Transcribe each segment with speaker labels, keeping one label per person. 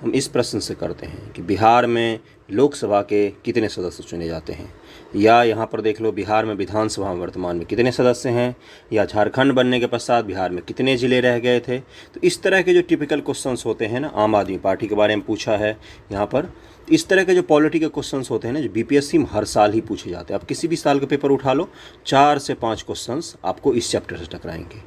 Speaker 1: हम इस प्रश्न से करते हैं कि बिहार में लोकसभा के कितने सदस्य चुने जाते हैं, या यहाँ पर देख लो बिहार में विधानसभा में वर्तमान में कितने सदस्य हैं, या झारखंड बनने के पश्चात बिहार में कितने ज़िले रह गए थे। तो इस तरह के जो टिपिकल क्वेश्चंस होते हैं ना, आम आदमी पार्टी के बारे में पूछा है यहाँ पर। इस तरह के जो पॉलिटी के क्वेश्चंस होते हैं ना, जो बीपीएससी में हर साल ही पूछे जाते हैं। आप किसी भी साल का पेपर उठा लो, 4 से 5 क्वेश्चंस आपको इस चैप्टर से टकराएंगे।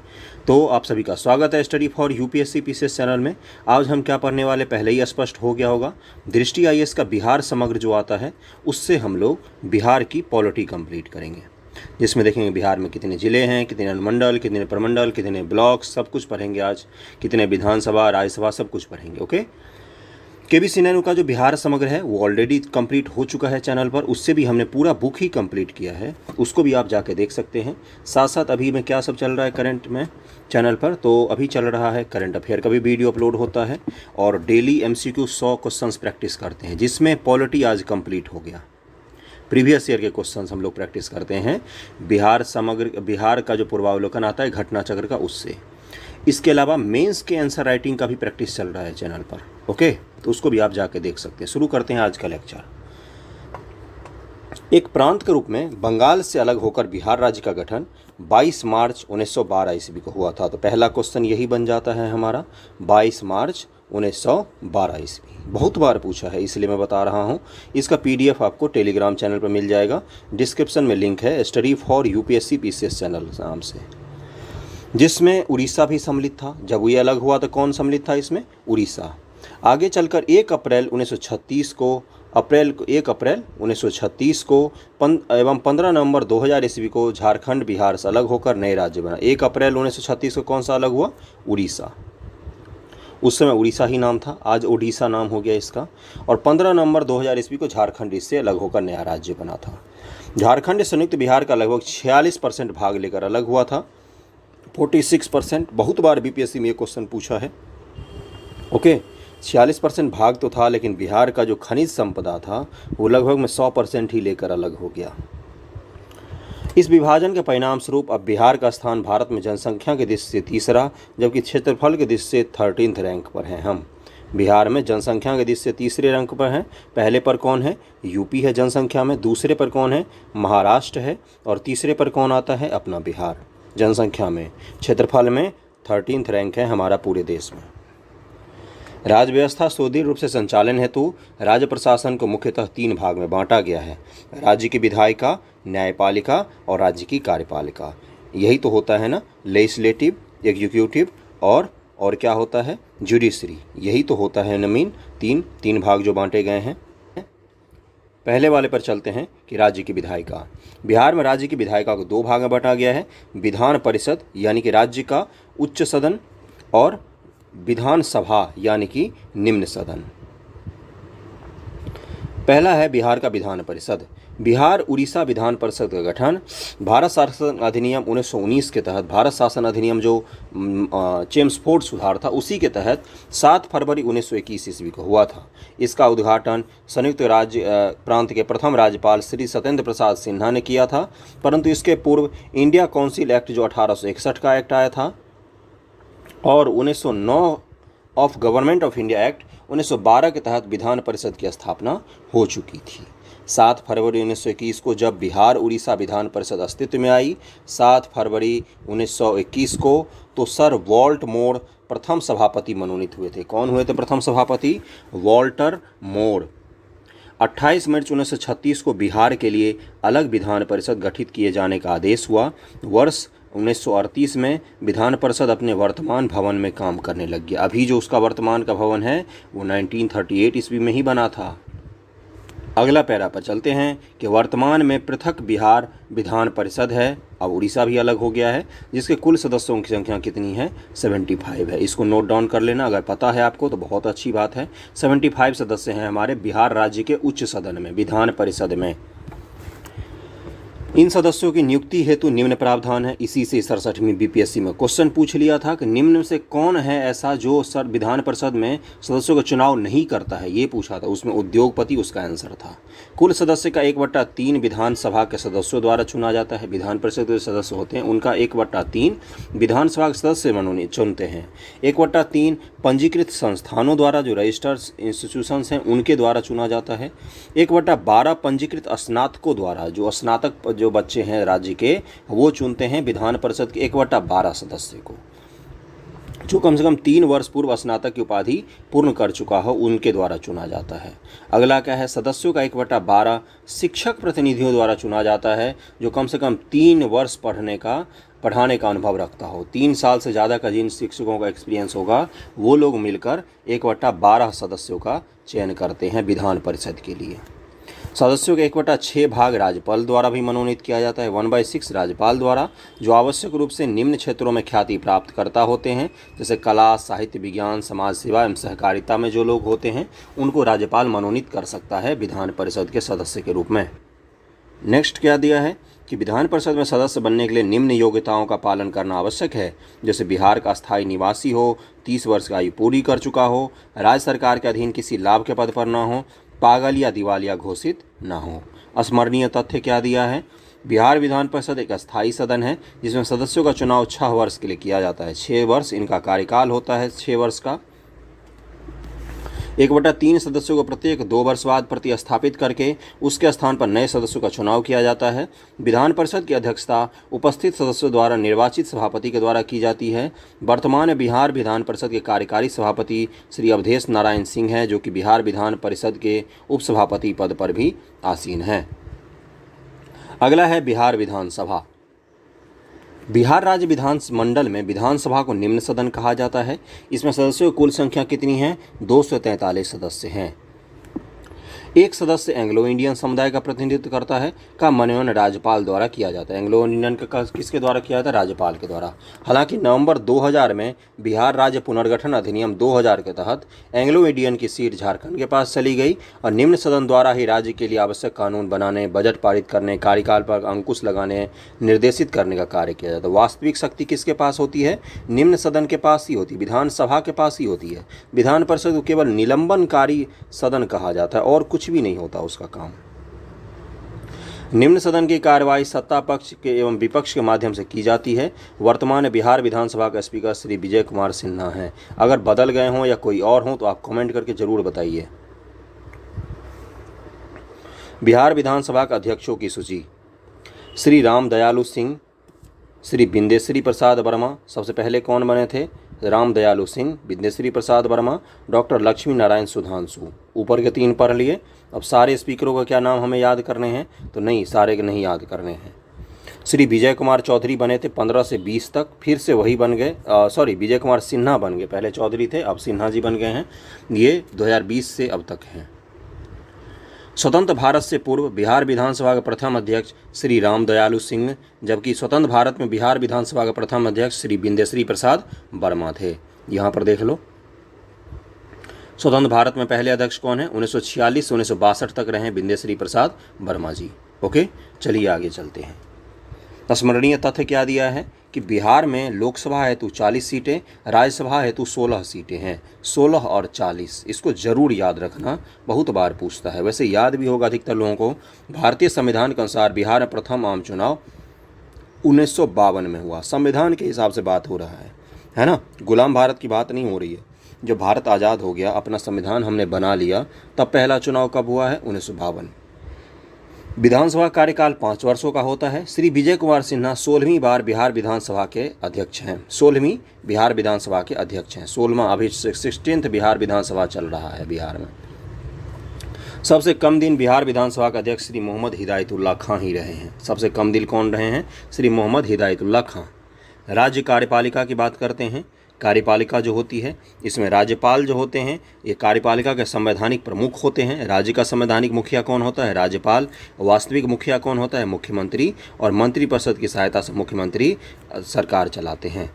Speaker 1: तो आप सभी का स्वागत है study for UPSC PCS channel में। आज हम क्या पढ़ने वाले पहले ही स्पष्ट हो गया होगा। दृष्टि आईएएस का बिहार समग्र जो आता है, उससे हम लोग बिहार की पॉलिटी कंप्लीट करेंगे, जिसमें देखेंगे बिहार में कितने ज़िले हैं, कितने अनुमंडल, कितने प्रमंडल, कितने ब्लॉक, सब कुछ पढ़ेंगे आज। कितने विधानसभा, राज्यसभा, सब कुछ पढ़ेंगे। ओके। केबीसी नैनो का जो बिहार समग्र है वो ऑलरेडी कंप्लीट हो चुका है चैनल पर, उससे भी हमने पूरा बुक ही कंप्लीट किया है, उसको भी आप जाके देख सकते हैं। साथ साथ अभी में क्या सब चल रहा है करंट में चैनल पर, तो अभी चल रहा है करंट अफेयर का भी वीडियो अपलोड होता है, और डेली MCQ 100 क्वेश्चंस प्रैक्टिस करते हैं, जिसमें पॉलिटी आज कंप्लीट हो गया। प्रीवियस ईयर के क्वेश्चंस हम लोग प्रैक्टिस करते हैं बिहार समग्र, बिहार का जो पूर्वावलोकन आता है घटना चक्र का, उससे। इसके अलावा मेंस के आंसर राइटिंग का भी प्रैक्टिस चल रहा है चैनल पर। ओके, तो उसको भी आप जाके देख सकते हैं। शुरू करते हैं आज का लेक्चर। एक प्रांत के रूप में बंगाल से अलग होकर बिहार राज्य का गठन 22 मार्च 1912 ईस्वी को हुआ था। तो पहला क्वेश्चन यही बन जाता है हमारा, 22 मार्च 1912 ईस्वी। बहुत बार पूछा है इसलिए मैं बता रहा हूँ। इसका PDF आपको टेलीग्राम चैनल पर मिल जाएगा, डिस्क्रिप्शन में लिंक है, study for UPSC PCS channel नाम से, जिसमें उड़ीसा भी सम्मिलित था। जब ये अलग हुआ तो कौन सम्मिलित था इसमें? उड़ीसा। आगे चलकर 1 अप्रैल 1936 को एवं 15 नवंबर 2000 ईस्वी को झारखंड बिहार से अलग होकर नए राज्य बना। 1 अप्रैल 1936 को कौन सा अलग हुआ? उड़ीसा। उस समय उड़ीसा ही नाम था, आज ओडिशा नाम हो गया इसका। और 15 नवंबर 2000 ईस्वी को झारखंड इससे अलग होकर नया राज्य बना था। झारखंड संयुक्त बिहार का लगभग 46% भाग लेकर अलग हुआ था। 46%, बहुत बार बीपीएससी में ये क्वेश्चन पूछा है। ओके, 46% भाग तो था, लेकिन बिहार का जो खनिज संपदा था वो लगभग में 100% ही लेकर अलग हो गया। इस विभाजन के परिणाम स्वरूप अब बिहार का स्थान भारत में जनसंख्या के दृष्टि से तीसरा, जबकि क्षेत्रफल के दृष्टि से 13th रैंक पर हैं हम। बिहार में जनसंख्या के दृष्टि से तीसरे रैंक पर हैं। पहले पर कौन है? यूपी है जनसंख्या में, दूसरे पर कौन है? महाराष्ट्र है, और तीसरे पर कौन आता है? अपना बिहार। जनसंख्या में, क्षेत्रफल में 13th रैंक है हमारा पूरे देश में। राज्य व्यवस्था सुदृढ़ रूप से संचालन हेतु राज्य प्रशासन को मुख्यतः 3 भाग में बांटा गया है। राज्य की विधायिका, न्यायपालिका और राज्य की कार्यपालिका। यही तो होता है ना, लेजिस्लेटिव, एग्जीक्यूटिव और क्या होता है? जुडिशरी। यही तो होता है नमीन, तीन भाग जो बांटे गए हैं। पहले वाले पर चलते हैं कि राज्य की विधायिका। बिहार में राज्य की विधायिका को 2 भाग में बांटा गया है, विधान परिषद यानी कि राज्य का उच्च सदन, और विधानसभा यानी कि निम्न सदन। पहला है बिहार का विधान परिषद। बिहार उड़ीसा विधान परिषद का गठन भारत शासन अधिनियम 1919 के तहत, भारत शासन अधिनियम जो चेम्सफोर्ड सुधार था उसी के तहत 7 फरवरी 1921 ईस्वी को हुआ था। इसका उद्घाटन संयुक्त राज्य प्रांत के प्रथम राज्यपाल श्री सत्येंद्र प्रसाद सिन्हा ने किया था। परंतु इसके पूर्व इंडिया काउंसिल एक्ट जो 1861 का एक्ट आया था, और 1909 of government of India act 1912 के तहत विधान परिषद की स्थापना हो चुकी थी। 7 फरवरी 1921 को जब बिहार उड़ीसा विधान परिषद अस्तित्व में आई, 7 फरवरी 1921 को, तो सर वॉल्ट मोर प्रथम सभापति मनोनीत हुए थे। कौन हुए थे प्रथम सभापति? वॉल्टर मोर। 28 मार्च 1936 को बिहार के लिए अलग विधान परिषद गठित किए जाने का आदेश हुआ। वर्ष 1938 में विधान परिषद अपने वर्तमान भवन में काम करने लग गया। अभी जो उसका वर्तमान का भवन है वो 1938 ईस्वी में ही बना था। अगला पैरा पर चलते हैं कि वर्तमान में पृथक बिहार विधान परिषद है। अब उड़ीसा भी अलग हो गया है, जिसके कुल सदस्यों की संख्या कितनी है? 75 है। इसको नोट डाउन कर लेना, अगर पता है आपको तो बहुत अच्छी बात है। 75 सदस्य हैं हमारे बिहार राज्य के उच्च सदन में, विधान परिषद में। इन सदस्यों की नियुक्ति हेतु निम्न प्रावधान है। इसी से 67वीं बीपीएससी में क्वेश्चन पूछ लिया था कि निम्न में से कौन है ऐसा जो विधान परिषद में सदस्यों का चुनाव नहीं करता है, ये पूछा था। उसमें उद्योगपति उसका आंसर था। कुल सदस्य का 1/3 विधानसभा के सदस्यों द्वारा चुना जाता है। विधान परिषद के जो सदस्य होते हैं उनका 1/3 विधानसभा के सदस्य चुनते हैं। 1/3 पंजीकृत संस्थानों द्वारा, जो रजिस्टर्ड इंस्टीट्यूशंस हैं उनके द्वारा चुना जाता है। 1/12 पंजीकृत स्नातकों द्वारा, जो स्नातक जो बच्चे हैं राज्य के, वो चुनते हैं विधान परिषद के 1/12 सदस्य को। जो कम से कम 3 वर्ष पूर्व स्नातक की उपाधि पूर्ण कर चुका हो उनके द्वारा चुना जाता है। अगला क्या है, सदस्यों का 1/12 शिक्षक प्रतिनिधियों द्वारा चुना जाता है, जो कम से कम 3 वर्ष पढ़ाने का अनुभव रखता हो। 3 साल से ज़्यादा का जिन शिक्षकों का एक्सपीरियंस होगा वो लोग मिलकर 1/12 सदस्यों का चयन करते हैं विधान परिषद के लिए। सदस्यों के 1/6 भाग राज्यपाल द्वारा भी मनोनीत किया जाता है। 1/6 राज्यपाल द्वारा, जो आवश्यक रूप से निम्न क्षेत्रों में ख्याति प्राप्त करता होते हैं, जैसे कला, साहित्य, विज्ञान, समाज सेवा एवं सहकारिता में जो लोग होते हैं उनको राज्यपाल मनोनीत कर सकता है विधान परिषद के सदस्य के रूप में। नेक्स्ट क्या दिया है कि विधान परिषद में सदस्य बनने के लिए निम्न योग्यताओं का पालन करना आवश्यक है, जैसे बिहार का स्थायी निवासी हो, 30 वर्ष की आयु पूरी कर चुका हो, राज्य सरकार के अधीन किसी लाभ के पद पर न हो, पागल या दिवालिया घोषित न हो। स्मरणीय तथ्य क्या दिया है, बिहार विधान परिषद एक अस्थायी सदन है जिसमें सदस्यों का चुनाव 6 वर्ष के लिए किया जाता है। 6 वर्ष इनका कार्यकाल होता है, 6 वर्ष का। 1/3 सदस्यों को प्रत्येक 2 वर्ष बाद प्रतिस्थापित करके उसके स्थान पर नए सदस्यों का चुनाव किया जाता है। विधान परिषद की अध्यक्षता उपस्थित सदस्यों द्वारा निर्वाचित सभापति के द्वारा की जाती है। वर्तमान बिहार विधान परिषद के कार्यकारी सभापति श्री अवधेश नारायण सिंह हैं, जो कि बिहार विधान परिषद के उपसभापति पद पर भी आसीन हैं। अगला है बिहार विधानसभा। बिहार राज्य विधान मंडल में विधानसभा को निम्न सदन कहा जाता है। इसमें सदस्यों की कुल संख्या कितनी है, 243 सदस्य हैं। एक सदस्य एंग्लो इंडियन समुदाय का प्रतिनिधित्व करता है, का मनोनयन राज्यपाल द्वारा किया जाता है। एंग्लो इंडियन का किसके द्वारा किया जाता है, राज्यपाल के द्वारा। हालांकि नवंबर 2000 में बिहार राज्य पुनर्गठन अधिनियम 2000 के तहत एंग्लो इंडियन की सीट झारखंड के पास चली गई और निम्न सदन द्वारा ही राज्य के लिए आवश्यक कानून बनाने, बजट पारित करने, कार्यकाल पर अंकुश लगाने, निर्देशित करने का कार्य किया जाता है। वास्तविक शक्ति किसके पास होती है, निम्न सदन के पास ही होती है, विधानसभा के पास ही होती है। विधान परिषद को केवल निलंबनकारी सदन कहा जाता है और कुछ भी नहीं होता उसका काम। निम्न सदन की कार्यवाही सत्ता पक्ष के एवं विपक्ष के माध्यम से की जाती है। वर्तमान बिहार विधानसभा का स्पीकर श्री विजय कुमार सिन्हा हैं। अगर बदल गए हों या कोई और हों तो आप कमेंट करके जरूर बताइए। बिहार विधानसभा के अध्यक्षों की सूची, श्री राम दयालु सिंह, श्री बिंदेश्वरी प्रसाद वर्मा। सबसे पहले कौन बने थे, राम दयालु सिंह, बिंदेश्वरी प्रसाद वर्मा, डॉक्टर लक्ष्मी नारायण सुधांशु। ऊपर के 3 पढ़ लिए। अब सारे स्पीकरों का क्या नाम हमें याद करने हैं, तो नहीं, सारे के नहीं याद करने हैं। श्री विजय कुमार चौधरी बने थे 15 से 20 तक, फिर से वही बन गए, विजय कुमार सिन्हा बन गए, पहले चौधरी थे अब सिन्हा जी बन गए हैं। ये 2020 से अब तक हैं। स्वतंत्र भारत से पूर्व बिहार विधानसभा के प्रथम अध्यक्ष श्री राम दयालु सिंह, जबकि स्वतंत्र भारत में बिहार विधानसभा के प्रथम अध्यक्ष श्री बिंदेश्वरी प्रसाद वर्मा थे। यहाँ पर देख लो, स्वतंत्र भारत में पहले अध्यक्ष कौन है, 1946 से 1962 तक रहे बिंदेश्वरी प्रसाद वर्मा जी। ओके, चलिए आगे चलते हैं। स्मरणीय तथ्य क्या दिया है कि बिहार में लोकसभा हेतु 40 सीटें, राज्यसभा हेतु 16 सीटें हैं। 16 और 40, इसको जरूर याद रखना, बहुत बार पूछता है। वैसे याद भी होगा अधिकतर लोगों को। भारतीय संविधान के अनुसार बिहार में प्रथम आम चुनाव 1952 में हुआ। संविधान के हिसाब से बात हो रहा है ना, गुलाम भारत की बात नहीं हो रही है। जब भारत आज़ाद हो गया, अपना संविधान हमने बना लिया, तब पहला चुनाव कब हुआ है, 1952। विधानसभा कार्यकाल 5 वर्षों का होता है। श्री विजय कुमार सिन्हा 16वीं बार बिहार विधानसभा के अध्यक्ष हैं। 16वीं बिहार विधानसभा के अध्यक्ष हैं। 16वां अभी 16th बिहार विधानसभा चल रहा है बिहार में। सबसे कम दिन बिहार विधानसभा के अध्यक्ष श्री मोहम्मद हिदायतुल्लाह खां ही रहे हैं। सबसे कम दिन कौन रहे हैं, श्री मोहम्मद हिदायतुल्लाह खां। राज्य कार्यपालिका की बात करते हैं। कार्यपालिका जो होती है, इसमें राज्यपाल जो होते हैं ये कार्यपालिका के संवैधानिक प्रमुख होते हैं। राज्य का संवैधानिक मुखिया कौन होता है, राज्यपाल। वास्तविक मुखिया कौन होता है, मुख्यमंत्री। और मंत्रिपरिषद की सहायता से मुख्यमंत्री सरकार चलाते हैं।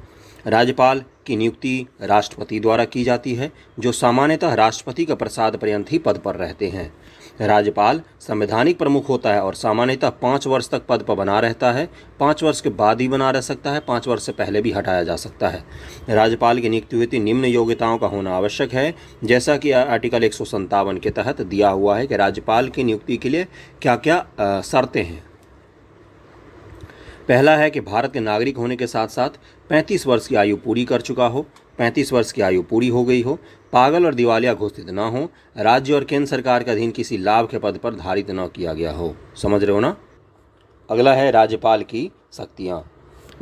Speaker 1: राज्यपाल की नियुक्ति राष्ट्रपति द्वारा की जाती है, जो सामान्यतः राष्ट्रपति के प्रसाद पर्यंत ही पद पर रहते हैं। राज्यपाल संवैधानिक प्रमुख होता है और सामान्यतः 5 वर्ष तक पद पर बना रहता है। 5 वर्ष के बाद ही बना रह सकता है, 5 वर्ष से पहले भी हटाया जा सकता है। राज्यपाल की नियुक्ति हेतु निम्न योग्यताओं का होना आवश्यक है, जैसा कि आर्टिकल 157 के तहत दिया हुआ है कि राज्यपाल की नियुक्ति के लिए क्या क्या शर्तें हैं। पहला है कि भारत के नागरिक होने के साथ साथ 35 वर्ष की आयु पूरी कर चुका हो, 35 वर्ष की आयु पूरी हो गई हो, पागल और दिवालिया घोषित न हो, राज्य और केंद्र सरकार के अधीन किसी लाभ के पद पर धारित न किया गया हो। समझ रहे हो ना। अगला है राज्यपाल की शक्तियाँ।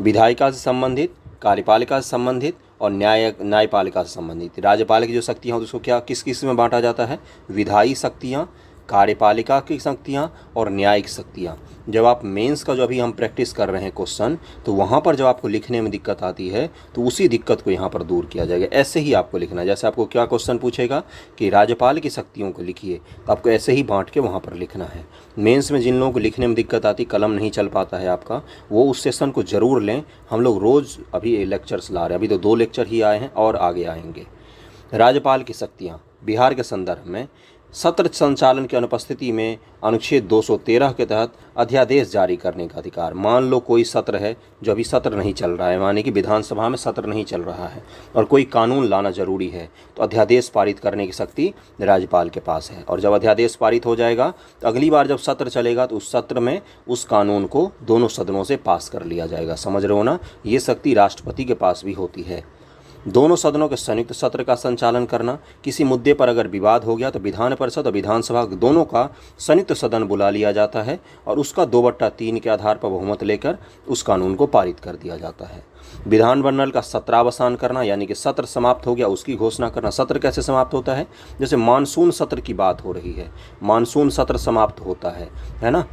Speaker 1: विधायिका से संबंधित, कार्यपालिका से संबंधित और न्यायपालिका से संबंधित। राज्यपाल की जो शक्तियाँ उसको क्या किस किस में बांटा जाता है? विधायी शक्तियाँ, कार्यपालिका की शक्तियाँ और न्यायिक शक्तियाँ। जब आप मेंस का जो अभी हम प्रैक्टिस कर रहे हैं क्वेश्चन, तो वहाँ पर जब आपको लिखने में दिक्कत आती है तो उसी दिक्कत को यहाँ पर दूर किया जाएगा। ऐसे ही आपको लिखना है। जैसे आपको क्या क्वेश्चन पूछेगा कि राज्यपाल की शक्तियों को लिखिए, तो आपको ऐसे ही बांट के वहाँ पर लिखना है। मेंस में जिन लोगों को लिखने में दिक्कत आती, कलम नहीं चल पाता है आपका, वो उस सेशन को ज़रूर लें। हम लोग रोज़ अभी लेक्चर्स ला रहे हैं, अभी तो 2 लेक्चर ही आए हैं और आगे आएंगे। राज्यपाल की शक्तियाँ। बिहार के संदर्भ में सत्र संचालन की अनुपस्थिति में अनुच्छेद 213 के तहत अध्यादेश जारी करने का अधिकार। मान लो कोई सत्र है जो अभी सत्र नहीं चल रहा है, माने कि विधानसभा में सत्र नहीं चल रहा है और कोई कानून लाना जरूरी है, तो अध्यादेश पारित करने की शक्ति राज्यपाल के पास है। और जब अध्यादेश पारित हो जाएगा तो अगली बार जब सत्र चलेगा तो उस सत्र में उस कानून को दोनों सदनों से पास कर लिया जाएगा। समझ रहे हो ना। ये शक्ति राष्ट्रपति के पास भी होती है। दोनों सदनों के संयुक्त सत्र का संचालन करना। किसी मुद्दे पर अगर विवाद हो गया तो विधान परिषद और विधानसभा दोनों का संयुक्त सदन बुला लिया जाता है और उसका 2/3 के आधार पर बहुमत लेकर उस कानून को पारित कर दिया जाता है। विधानमंडल का सत्रावसान करना, यानी कि सत्र समाप्त हो गया उसकी घोषणा करना। सत्र कैसे समाप्त होता है? जैसे मानसून सत्र की बात हो रही है, मानसून सत्र समाप्त होता है ना।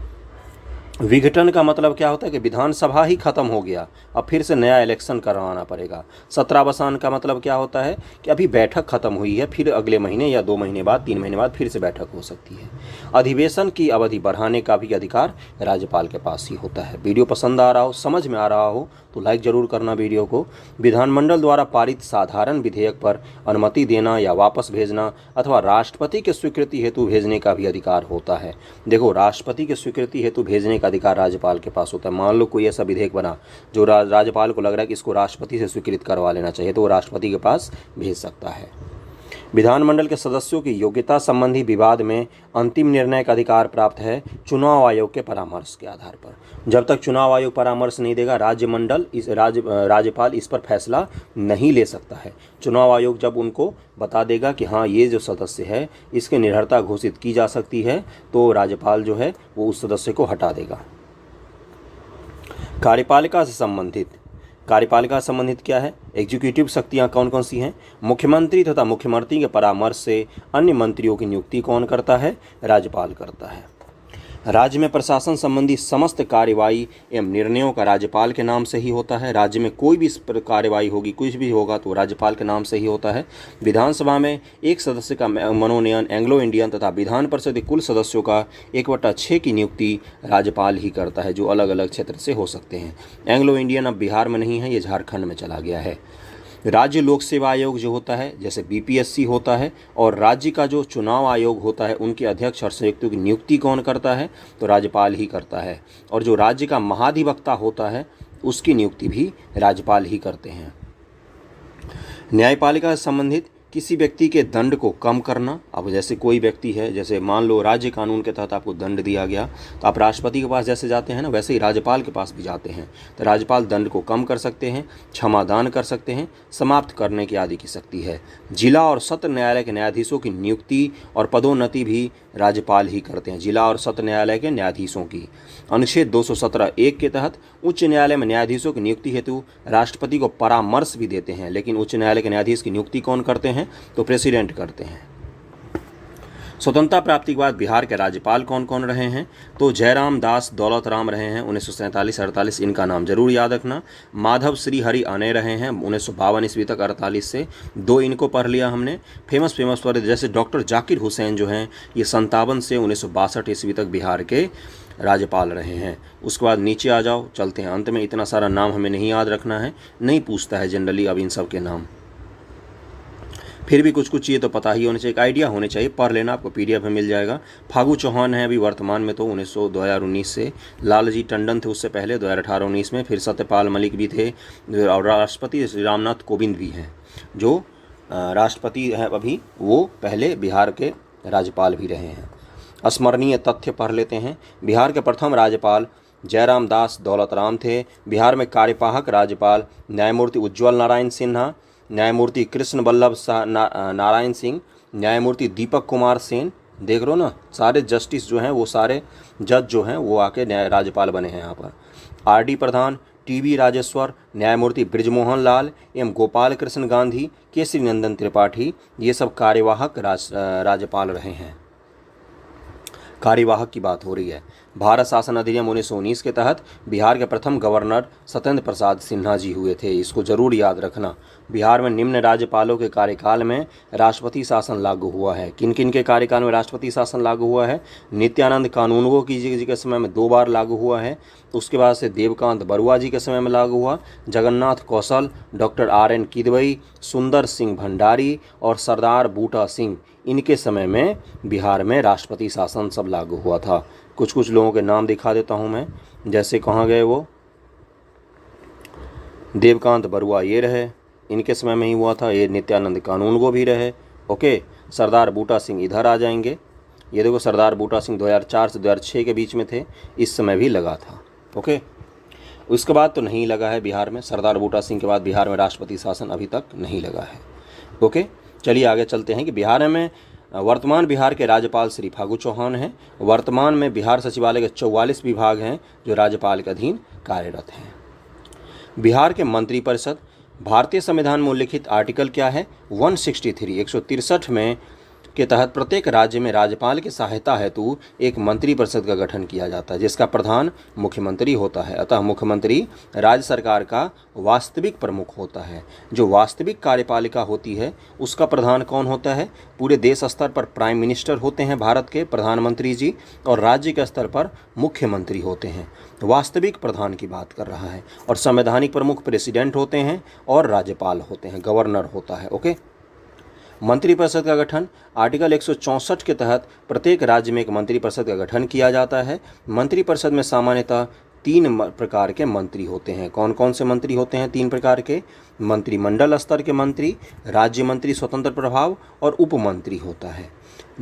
Speaker 1: विघटन का मतलब क्या होता है कि विधानसभा ही खत्म हो गया, अब फिर से नया इलेक्शन करवाना पड़ेगा। सत्रावसान का मतलब क्या होता है कि अभी बैठक खत्म हुई है, फिर अगले महीने या 2 महीने बाद, 3 महीने बाद फिर से बैठक हो सकती है। अधिवेशन की अवधि बढ़ाने का भी अधिकार राज्यपाल के पास ही होता है। वीडियो पसंद आ रहा हो, समझ में आ रहा हो तो लाइक जरूर करना वीडियो को। विधानमंडल द्वारा पारित साधारण विधेयक पर अनुमति देना या वापस भेजना अथवा राष्ट्रपति के स्वीकृति हेतु भेजने का भी अधिकार होता है। देखो, राष्ट्रपति के स्वीकृति हेतु भेजने का अधिकार राज्यपाल के पास होता है। मान लो कोई ऐसा विधेयक बना जो राज्यपाल को लग रहा है कि इसको राष्ट्रपति से स्वीकृत करवा लेना चाहिए, तो वो राष्ट्रपति के पास भेज सकता है। विधानमंडल के सदस्यों की योग्यता संबंधी विवाद में अंतिम निर्णय का अधिकार प्राप्त है चुनाव आयोग के परामर्श के आधार पर। जब तक चुनाव आयोग परामर्श नहीं देगा, राज्यपाल इस पर फैसला नहीं ले सकता है। चुनाव आयोग जब उनको बता देगा कि हाँ ये जो सदस्य है इसकी निर्भरता घोषित की जा सकती है, तो राज्यपाल जो है वो उस सदस्य को हटा देगा। कार्यपालिका से संबंधित। कार्यपालिका संबंधित क्या है? एग्जीक्यूटिव शक्तियाँ कौन कौन सी हैं? मुख्यमंत्री तथा मुख्यमंत्री के परामर्श से अन्य मंत्रियों की नियुक्ति कौन करता है? राज्यपाल करता है। राज्य में प्रशासन संबंधी समस्त कार्यवाही एवं निर्णयों का राज्यपाल के नाम से ही होता है। राज्य में कोई भी कार्यवाही होगी, कुछ भी होगा तो राज्यपाल के नाम से ही होता है। विधानसभा में एक सदस्य का मनोनयन एंग्लो इंडियन तथा विधान परिषद के कुल सदस्यों का 1/6 की नियुक्ति राज्यपाल ही करता है, जो अलग अलग क्षेत्र से हो सकते हैं। एंग्लो इंडियन अब बिहार में नहीं है, ये झारखंड में चला गया है। राज्य लोक सेवा आयोग जो होता है, जैसे बीपीएससी होता है, और राज्य का जो चुनाव आयोग होता है उनके अध्यक्ष और संयुक्तों की नियुक्ति कौन करता है? तो राज्यपाल ही करता है। और जो राज्य का महाधिवक्ता होता है उसकी नियुक्ति भी राज्यपाल ही करते हैं। न्यायपालिका से संबंधित किसी व्यक्ति के दंड को कम करना। अब जैसे कोई व्यक्ति है, जैसे मान लो राज्य कानून के तहत आपको दंड दिया गया, तो आप राष्ट्रपति के पास जैसे जाते हैं ना, वैसे ही राज्यपाल के पास भी जाते हैं। तो राज्यपाल दंड को कम कर सकते हैं, क्षमादान कर सकते हैं, समाप्त करने की आदि की शक्ति है। जिला और सत्र न्यायालय के न्यायाधीशों की नियुक्ति और पदोन्नति भी राज्यपाल ही करते हैं। जिला और सत्र न्यायालय के न्यायाधीशों की अनुच्छेद 217(1) के तहत उच्च न्यायालय में न्यायाधीशों की नियुक्ति हेतु राष्ट्रपति को परामर्श भी देते हैं, लेकिन उच्च न्यायालय के न्यायाधीश की नियुक्ति कौन करते हैं? तो प्रेसिडेंट करते हैं। स्वतंत्रता प्राप्ति के बाद बिहार के राज्यपाल कौन कौन रहे हैं? तो जयराम दास दौलत राम रहे हैं 1947-48, इनका नाम जरूर याद रखना। माधव श्री हरि आने रहे हैं 1952 ईस्वी तक 48 से, 2 इनको पढ़ लिया हमने। फेमस पर जैसे डॉक्टर जाकिर हुसैन जो हैं ये 57 से 1962 ईस्वी तक बिहार के राज्यपाल रहे हैं। उसके बाद नीचे आ जाओ, चलते हैं अंत में। इतना सारा नाम हमें नहीं याद रखना है, नहीं पूछता है जनरली अब इन सब के नाम, फिर भी कुछ कुछ ये तो पता ही होने चाहिए, एक आइडिया होने चाहिए। पढ़ लेना, आपको PDF में मिल जाएगा। फागू चौहान है अभी वर्तमान में, तो 2019 से। लालजी टंडन थे उससे पहले 2018-19 में। फिर सत्यपाल मलिक भी थे, और राष्ट्रपति श्री रामनाथ कोविंद भी हैं जो राष्ट्रपति हैं अभी, वो पहले बिहार के राज्यपाल भी रहे हैं। स्मरणीय तथ्य पढ़ लेते हैं। बिहार के प्रथम राज्यपाल जयराम दास दौलतराम थे। बिहार में कार्यवाहक राज्यपाल न्यायमूर्ति उज्ज्वल नारायण सिन्हा, न्यायमूर्ति कृष्ण वल्लभ नारायण सिंह, न्यायमूर्ति दीपक कुमार सेन। देख लो ना, सारे जस्टिस जो हैं वो सारे जज जो हैं वो आके राज्यपाल बने हैं यहाँ पर। RD प्रधान, TB राजेश्वर, न्यायमूर्ति बृजमोहन लाल एवं गोपाल कृष्ण गांधी, केसरी नंदन त्रिपाठी, ये सब कार्यवाहक राज्यपाल रहे हैं। कार्यवाहक की बात हो रही है। भारत शासन अधिनियम 1919 के तहत बिहार के प्रथम गवर्नर सत्येंद्र प्रसाद सिन्हा जी हुए थे। इसको जरूर याद रखना। बिहार में निम्न राज्यपालों के कार्यकाल में राष्ट्रपति शासन लागू हुआ है। किन किन के कार्यकाल में राष्ट्रपति शासन लागू हुआ है? नित्यानंद कानूनगो जी के समय में 2 बार लागू हुआ है। उसके बाद से देवकांत बरुआ जी के समय में लागू हुआ। जगन्नाथ कौशल, डॉक्टर RN किदवई, सुंदर सिंह भंडारी और सरदार बूटा सिंह, इनके समय में बिहार में राष्ट्रपति शासन सब लागू हुआ था। कुछ कुछ लोगों के नाम दिखा देता हूं मैं, जैसे कहाँ गए वो। देवकांत बरुआ ये रहे, इनके समय में ही हुआ था। ये नित्यानंद कानूनगो भी रहे। ओके, सरदार बूटा सिंह इधर आ जाएंगे। ये देखो, सरदार बूटा सिंह 2004 से 2006 के बीच में थे, इस समय भी लगा था। ओके, उसके बाद तो नहीं लगा है बिहार में। सरदार बूटा सिंह के बाद बिहार में राष्ट्रपति शासन अभी तक नहीं लगा है। ओके, चलिए आगे चलते हैं कि बिहार में वर्तमान बिहार के राज्यपाल श्री फागू चौहान हैं। वर्तमान में बिहार सचिवालय के 44 विभाग हैं जो राज्यपाल के अधीन कार्यरत हैं। बिहार के मंत्रिपरिषद, भारतीय संविधान में उल्लिखित आर्टिकल क्या है? 163 में के तहत प्रत्येक राज्य में राज्यपाल की सहायता हेतु एक मंत्रिपरिषद का गठन किया जाता है, जिसका प्रधान मुख्यमंत्री होता है। अतः मुख्यमंत्री राज्य सरकार का वास्तविक प्रमुख होता है। जो वास्तविक कार्यपालिका होती है उसका प्रधान कौन होता है? पूरे देश स्तर पर प्राइम मिनिस्टर होते हैं भारत के, प्रधानमंत्री जी, और राज्य के स्तर पर मुख्यमंत्री होते हैं। वास्तविक प्रधान की बात कर रहा है। और संवैधानिक प्रमुख प्रेसिडेंट होते हैं और राज्यपाल होते हैं, गवर्नर होता है। ओके, मंत्रिपरिषद का गठन आर्टिकल 164 के तहत प्रत्येक राज्य में एक मंत्रिपरिषद का गठन किया जाता है। मंत्रिपरिषद में सामान्यतः 3 प्रकार के मंत्री होते हैं। कौन कौन से मंत्री होते हैं? 3 प्रकार के। मंत्रिमंडल स्तर के मंत्री, राज्य मंत्री स्वतंत्र प्रभाव और उप मंत्री होता है।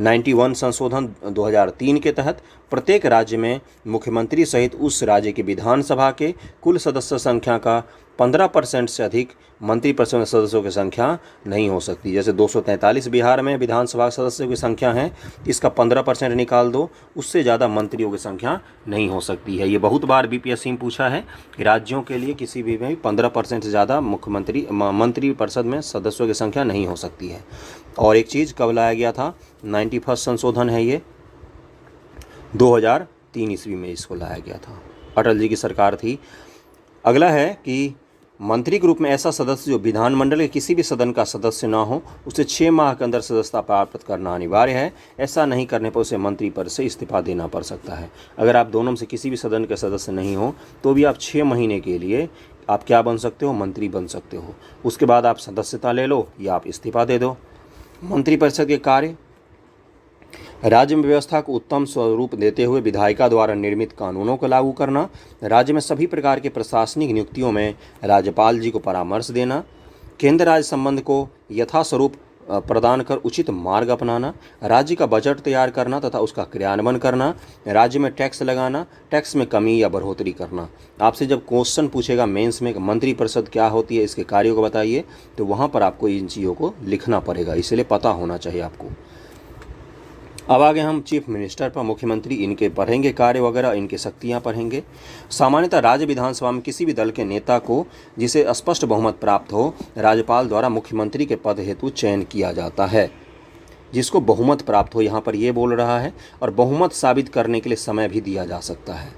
Speaker 1: 91 संशोधन 2003 के तहत प्रत्येक राज्य में मुख्यमंत्री सहित उस राज्य की विधानसभा के कुल सदस्य संख्या का 15% से अधिक मंत्रिपरिषद सदस्यों की संख्या नहीं हो सकती। जैसे 243 बिहार में विधानसभा सदस्यों की संख्या है, इसका 15% निकाल दो, उससे ज़्यादा मंत्रियों की संख्या नहीं हो सकती है। ये बहुत बार BPSC में पूछा है कि राज्यों के लिए किसी भी में 15% से ज़्यादा मंत्रिपरिषद में सदस्यों की संख्या नहीं हो सकती है। और एक चीज़ कब लाया गया था? 91 संशोधन है ये, 2003 ईस्वी में इसको लाया गया था। अटल जी की सरकार थी। अगला है कि मंत्री के रूप में ऐसा सदस्य जो विधानमंडल के किसी भी सदन का सदस्य ना हो, उसे 6 माह के अंदर सदस्यता प्राप्त करना अनिवार्य है। ऐसा नहीं करने पर उसे मंत्री पद से इस्तीफा देना पड़ सकता है। अगर आप दोनों में से किसी भी सदन के सदस्य नहीं हो तो भी आप 6 महीने के लिए आप क्या बन सकते हो? मंत्री बन सकते हो। उसके बाद आप सदस्यता ले लो या आप इस्तीफा दे दो। मंत्रिपरिषद के कार्य: राज्य में व्यवस्था को उत्तम स्वरूप देते हुए विधायिका द्वारा निर्मित कानूनों को लागू करना, राज्य में सभी प्रकार के प्रशासनिक नियुक्तियों में राज्यपाल जी को परामर्श देना, केंद्र राज्य संबंध को यथास्वरूप प्रदान कर उचित मार्ग अपनाना, राज्य का बजट तैयार करना तथा उसका क्रियान्वयन करना, राज्य में टैक्स लगाना, टैक्स में कमी या बढ़ोतरी करना। आपसे जब क्वेश्चन पूछेगा मेंस में मंत्रिपरिषद क्या होती है, इसके कार्यों को बताइए, तो वहाँ पर आपको इन चीज़ों को लिखना पड़ेगा, इसलिए पता होना चाहिए आपको। अब आगे हम चीफ मिनिस्टर पर, मुख्यमंत्री, इनके पढ़ेंगे कार्य वगैरह, इनकी शक्तियां पढ़ेंगे। सामान्यतः राज्य विधानसभा में किसी भी दल के नेता को जिसे स्पष्ट बहुमत प्राप्त हो, राज्यपाल द्वारा मुख्यमंत्री के पद हेतु चयन किया जाता है। जिसको बहुमत प्राप्त हो, यहाँ पर ये बोल रहा है, और बहुमत साबित करने के लिए समय भी दिया जा सकता है।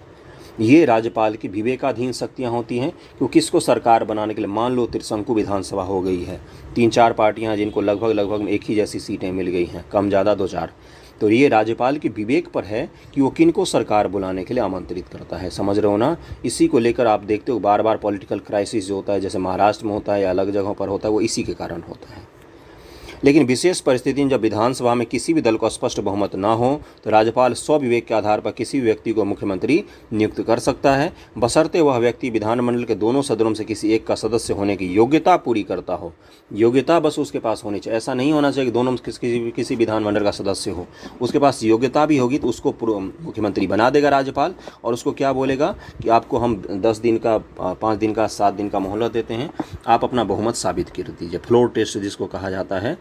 Speaker 1: ये राज्यपाल की विवेकाधीन शक्तियाँ होती हैं कि किसको सरकार बनाने के लिए, मान लो त्रिशंकु विधानसभा हो गई है, 3-4 पार्टियाँ जिनको लगभग एक ही जैसी सीटें मिल गई हैं, कम ज़्यादा 2-4, तो ये राज्यपाल के विवेक पर है कि वो किनको सरकार बुलाने के लिए आमंत्रित करता है। समझ रहे हो ना? इसी को लेकर आप देखते हो बार बार पॉलिटिकल क्राइसिस जो होता है, जैसे महाराष्ट्र में होता है या अलग जगहों पर होता है, वो इसी के कारण होता है। लेकिन विशेष परिस्थिति में जब विधानसभा में किसी भी दल को स्पष्ट बहुमत न हो तो राज्यपाल स्वविवेक के आधार पर किसी भी व्यक्ति को मुख्यमंत्री नियुक्त कर सकता है, बशर्ते वह व्यक्ति विधानमंडल के दोनों सदनों से किसी एक का सदस्य होने की योग्यता पूरी करता हो। योग्यता बस उसके पास होनी चाहिए, ऐसा नहीं होना चाहिए कि दोनों में किसी विधानमंडल का सदस्य हो। उसके पास योग्यता भी होगी तो उसको मुख्यमंत्री बना देगा राज्यपाल, और उसको क्या बोलेगा कि आपको हम 10 दिन का, 5 दिन का, 7 दिन का मोहलत देते हैं, आप अपना बहुमत साबित कर दीजिए, फ्लोर टेस्ट जिसको कहा जाता है।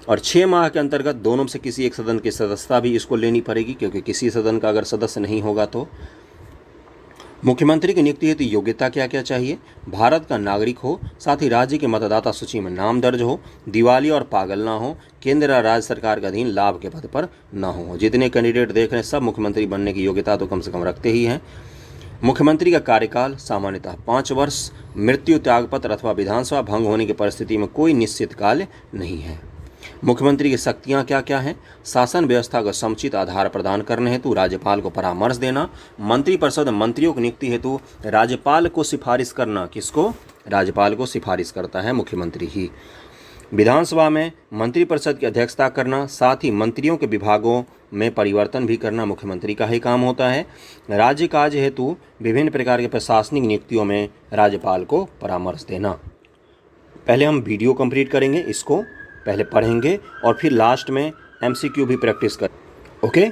Speaker 1: और 6 माह के अंतर्गत दोनों से किसी एक सदन की सदस्यता भी इसको लेनी पड़ेगी, क्योंकि किसी सदन का अगर सदस्य नहीं होगा तो। मुख्यमंत्री की नियुक्ति हेतु योग्यता क्या क्या चाहिए? भारत का नागरिक हो, साथ ही राज्य की मतदाता सूची में नाम दर्ज हो, दिवालिया और पागल ना हो, केंद्र या राज्य सरकार के अधीन लाभ के पद पर ना हो। जितने कैंडिडेट देख रहे हैं सब मुख्यमंत्री बनने की योग्यता तो कम से कम रखते ही हैं। मुख्यमंत्री का कार्यकाल सामान्यतः 5 वर्ष, मृत्यु, त्यागपत्र अथवा विधानसभा भंग होने की परिस्थिति में कोई निश्चित काल नहीं है। मुख्यमंत्री की शक्तियां क्या क्या हैं? शासन व्यवस्था को समुचित आधार प्रदान करने हेतु राज्यपाल को परामर्श देना, मंत्रिपरिषद मंत्रियों की नियुक्ति हेतु राज्यपाल को सिफारिश करना। किसको? राज्यपाल को सिफारिश करता है मुख्यमंत्री ही। विधानसभा में मंत्रिपरिषद की अध्यक्षता करना, साथ ही मंत्रियों के विभागों में परिवर्तन भी करना मुख्यमंत्री का ही काम होता है। राज्य कार्य हेतु विभिन्न प्रकार के प्रशासनिक नियुक्तियों में राज्यपाल को परामर्श देना। पहले हम वीडियो कंप्लीट करेंगे, इसको पहले पढ़ेंगे और फिर लास्ट में MCQ भी प्रैक्टिस कर। ओके,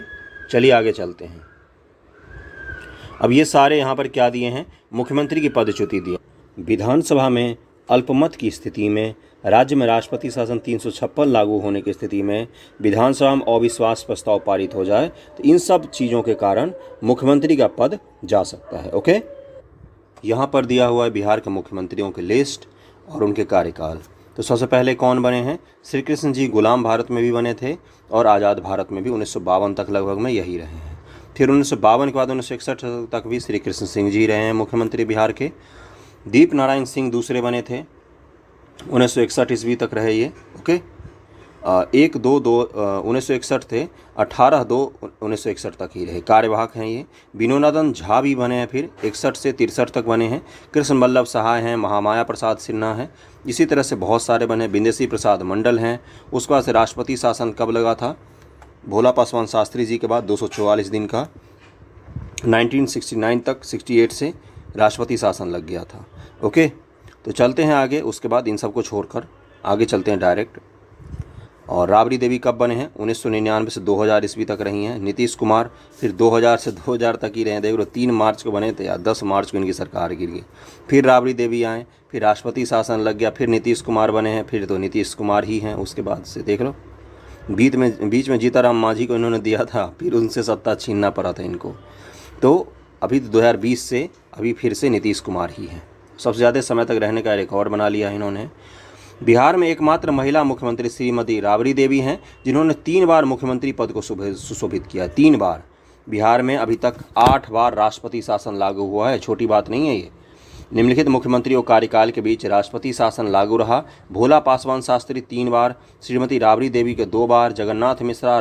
Speaker 1: चलिए आगे चलते हैं। अब ये सारे यहाँ पर क्या दिए हैं? मुख्यमंत्री की पदच्युति दिए। विधानसभा में अल्पमत की स्थिति में, राज्य में राष्ट्रपति शासन 356 लागू होने की स्थिति में, विधानसभा में अविश्वास प्रस्ताव पारित हो जाए, तो इन सब चीज़ों के कारण मुख्यमंत्री का पद जा सकता है। ओके, यहाँ पर दिया हुआ है बिहार के मुख्यमंत्रियों की लिस्ट और उनके कार्यकाल। तो सबसे पहले कौन बने हैं? श्री कृष्ण जी गुलाम भारत में भी बने थे और आज़ाद भारत में भी 1952 तक लगभग में यही रहे हैं। फिर 1952 के बाद 1961 तक भी श्री कृष्ण सिंह जी रहे हैं मुख्यमंत्री बिहार के। दीप नारायण सिंह दूसरे बने थे, 1961 ईस्वी तक रहे ये। ओके, 1961 थे, 18/2/1961 तक ही रहे, कार्यवाहक हैं ये। विनोदानंद झा भी बने हैं, फिर 61 से 63 तक बने हैं। कृष्ण वल्लभ सहाय हैं, महामाया प्रसाद सिन्हा हैं, इसी तरह से बहुत सारे बने। विंदेशी प्रसाद मंडल हैं। उसके बाद से राष्ट्रपति शासन कब लगा था? भोला पासवान शास्त्री जी के बाद 244 दिन का 1969 तक, 68 से राष्ट्रपति शासन लग गया था। ओके, तो चलते हैं आगे। उसके बाद इन सबको छोड़कर आगे चलते हैं डायरेक्ट। और राबड़ी देवी कब बने हैं? 1999 से 2000 ईस्वी तक रही हैं। नीतीश कुमार फिर 2000 से 2000 तक ही रहे। देख लो, 3 मार्च को बने थे या 10 मार्च को इनकी सरकार गिर गई। फिर राबड़ी देवी आए, फिर राष्ट्रपति शासन लग गया, फिर नीतीश कुमार बने हैं, फिर तो नीतीश कुमार ही हैं। उसके बाद से देख लो, बीच में जीताराम मांझी को इन्होंने दिया था, फिर उनसे सत्ता छीनना पड़ा था इनको। तो अभी 2020 से अभी फिर से नीतीश कुमार ही हैं। सबसे ज़्यादा समय तक रहने का रिकॉर्ड बना लिया है इन्होंने। बिहार में एकमात्र महिला मुख्यमंत्री श्रीमती राबड़ी देवी हैं, जिन्होंने 3 बार मुख्यमंत्री पद को सुशोभित किया। 3 बार। बिहार में अभी तक 8 बार राष्ट्रपति शासन लागू हुआ है, छोटी बात नहीं है ये। निम्नलिखित मुख्यमंत्रियों कार्यकाल के बीच राष्ट्रपति शासन लागू रहा। भोला पासवान शास्त्री 3 बार, श्रीमती राबड़ी देवी के 2 बार, जगन्नाथ मिश्रा,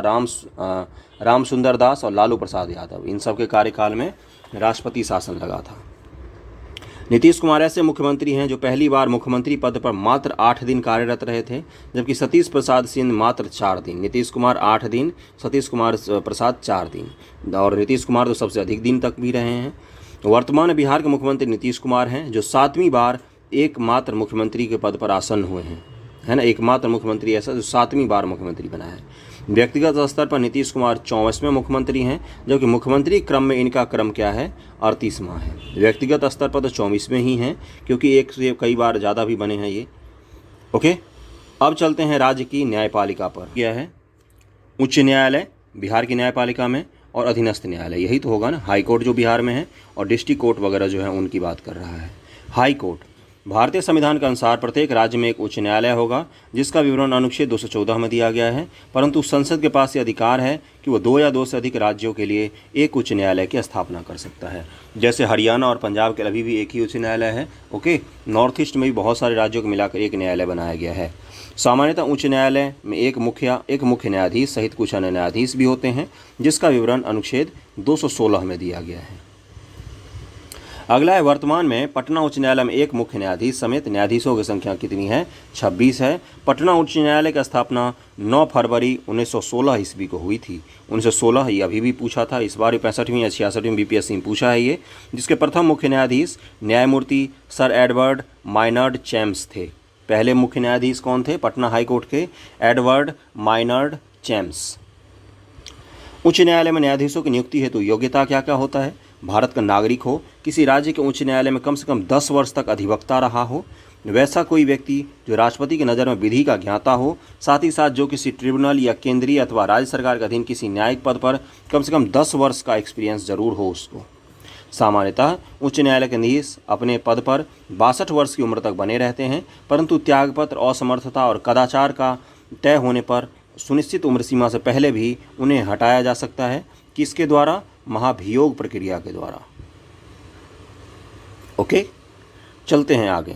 Speaker 1: राम सुंदर दास और लालू प्रसाद यादव, इन सब के कार्यकाल में राष्ट्रपति शासन लगा था। नीतीश कुमार ऐसे मुख्यमंत्री हैं जो पहली बार मुख्यमंत्री पद पर मात्र 8 दिन कार्यरत रहे थे, जबकि सतीश प्रसाद सिंह मात्र 4 दिन। नीतीश कुमार 8 दिन, सतीश कुमार प्रसाद 4 दिन, और नीतीश कुमार तो सबसे अधिक दिन तक भी रहे हैं। वर्तमान बिहार के मुख्यमंत्री नीतीश कुमार हैं, जो 7वीं बार एकमात्र मुख्यमंत्री के पद पर आसीन हुए हैं, है ना। एकमात्र मुख्यमंत्री ऐसा जो 7वीं बार मुख्यमंत्री बना है। व्यक्तिगत स्तर पर नीतीश कुमार 24वें मुख्यमंत्री हैं, जबकि मुख्यमंत्री क्रम में इनका क्रम क्या है? 38वां है। व्यक्तिगत स्तर पर तो 24वें ही हैं, क्योंकि एक से कई बार ज़्यादा भी बने हैं ये। ओके, अब चलते हैं राज्य की न्यायपालिका पर। क्या है? उच्च न्यायालय बिहार की न्यायपालिका में, और अधीनस्थ न्यायालय, यही तो होगा ना। हाई कोर्ट जो बिहार में है, और डिस्ट्रिक्ट कोर्ट वगैरह जो है उनकी बात कर रहा है। हाई कोर्ट भारतीय संविधान के अनुसार प्रत्येक राज्य में एक उच्च न्यायालय होगा, जिसका विवरण अनुच्छेद 214 में दिया गया है, परंतु संसद के पास ये अधिकार है कि वो 2 या 2 से अधिक राज्यों के लिए एक उच्च न्यायालय की स्थापना कर सकता है। जैसे हरियाणा और पंजाब के अभी भी एक ही उच्च न्यायालय है। ओके, नॉर्थ ईस्ट में भी बहुत सारे राज्यों को मिलाकर एक न्यायालय बनाया गया है। सामान्यतः उच्च न्यायालय में एक मुख्य न्यायाधीश सहित कुछ अन्य न्यायाधीश भी होते हैं, जिसका विवरण अनुच्छेद 216 में दिया गया है। अगला है, वर्तमान में पटना उच्च न्यायालय में एक मुख्य न्यायाधीश समेत न्यायाधीशों की संख्या कितनी है? 26 है। पटना उच्च न्यायालय की स्थापना 9 फरवरी 1916 ईस्वी को हुई थी। 1916 ये अभी भी पूछा था, इस बार 65वीं या 66वीं बीपीएससी में पूछा है ये, जिसके प्रथम मुख्य न्यायाधीश न्यायमूर्ति सर एडवर्ड माइनर्ड चैम्स थे। पहले मुख्य न्यायाधीश कौन थे पटना हाईकोर्ट के? Edward Maynard Champs. उच्च न्यायालय में न्यायाधीशों की नियुक्ति हेतु योग्यता क्या क्या होता है? भारत का नागरिक हो, किसी राज्य के उच्च न्यायालय में कम से कम 10 वर्ष तक अधिवक्ता रहा हो, वैसा कोई व्यक्ति जो राष्ट्रपति की नज़र में विधि का ज्ञाता हो, साथ ही साथ जो किसी ट्रिब्यूनल या केंद्रीय अथवा राज्य सरकार के अधीन किसी न्यायिक पद पर कम से कम 10 वर्ष का एक्सपीरियंस जरूर हो उसको। सामान्यतः उच्च न्यायालय के न्यायाधीश अपने पद पर 62 वर्ष की उम्र तक बने रहते हैं, परंतु त्यागपत्र, असमर्थता और कदाचार का तय होने पर सुनिश्चित उम्र सीमा से पहले भी उन्हें हटाया जा सकता है। किसके द्वारा? महाभियोग प्रक्रिया के द्वारा। ओके, चलते हैं आगे।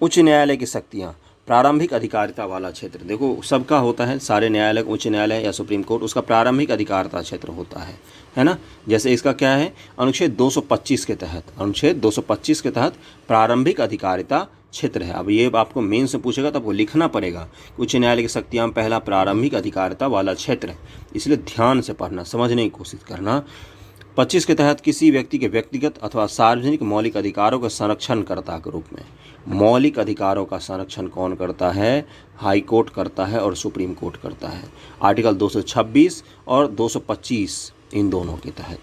Speaker 1: उच्च न्यायालय की शक्तियाँ। प्रारंभिक अधिकारिता वाला क्षेत्र, देखो सबका होता है, सारे न्यायालय, उच्च न्यायालय या सुप्रीम कोर्ट, उसका प्रारंभिक अधिकारिता क्षेत्र होता है ना। जैसे इसका क्या है? अनुच्छेद 225 के तहत प्रारंभिक अधिकारिता क्षेत्र है। अब ये आपको मेंस में पूछेगा तो आपको लिखना पड़ेगा। उच्च न्यायालय की शक्तियाँ में पहला प्रारंभिक अधिकारिता वाला क्षेत्र, इसलिए ध्यान से पढ़ना, समझने की कोशिश करना। 25 के तहत किसी व्यक्ति के व्यक्तिगत अथवा सार्वजनिक मौलिक अधिकारों के संरक्षणकर्ता के रूप में। मौलिक अधिकारों का संरक्षण कौन करता है? हाई कोर्ट करता है और सुप्रीम कोर्ट करता है। आर्टिकल 226 और 225 इन दोनों के तहत,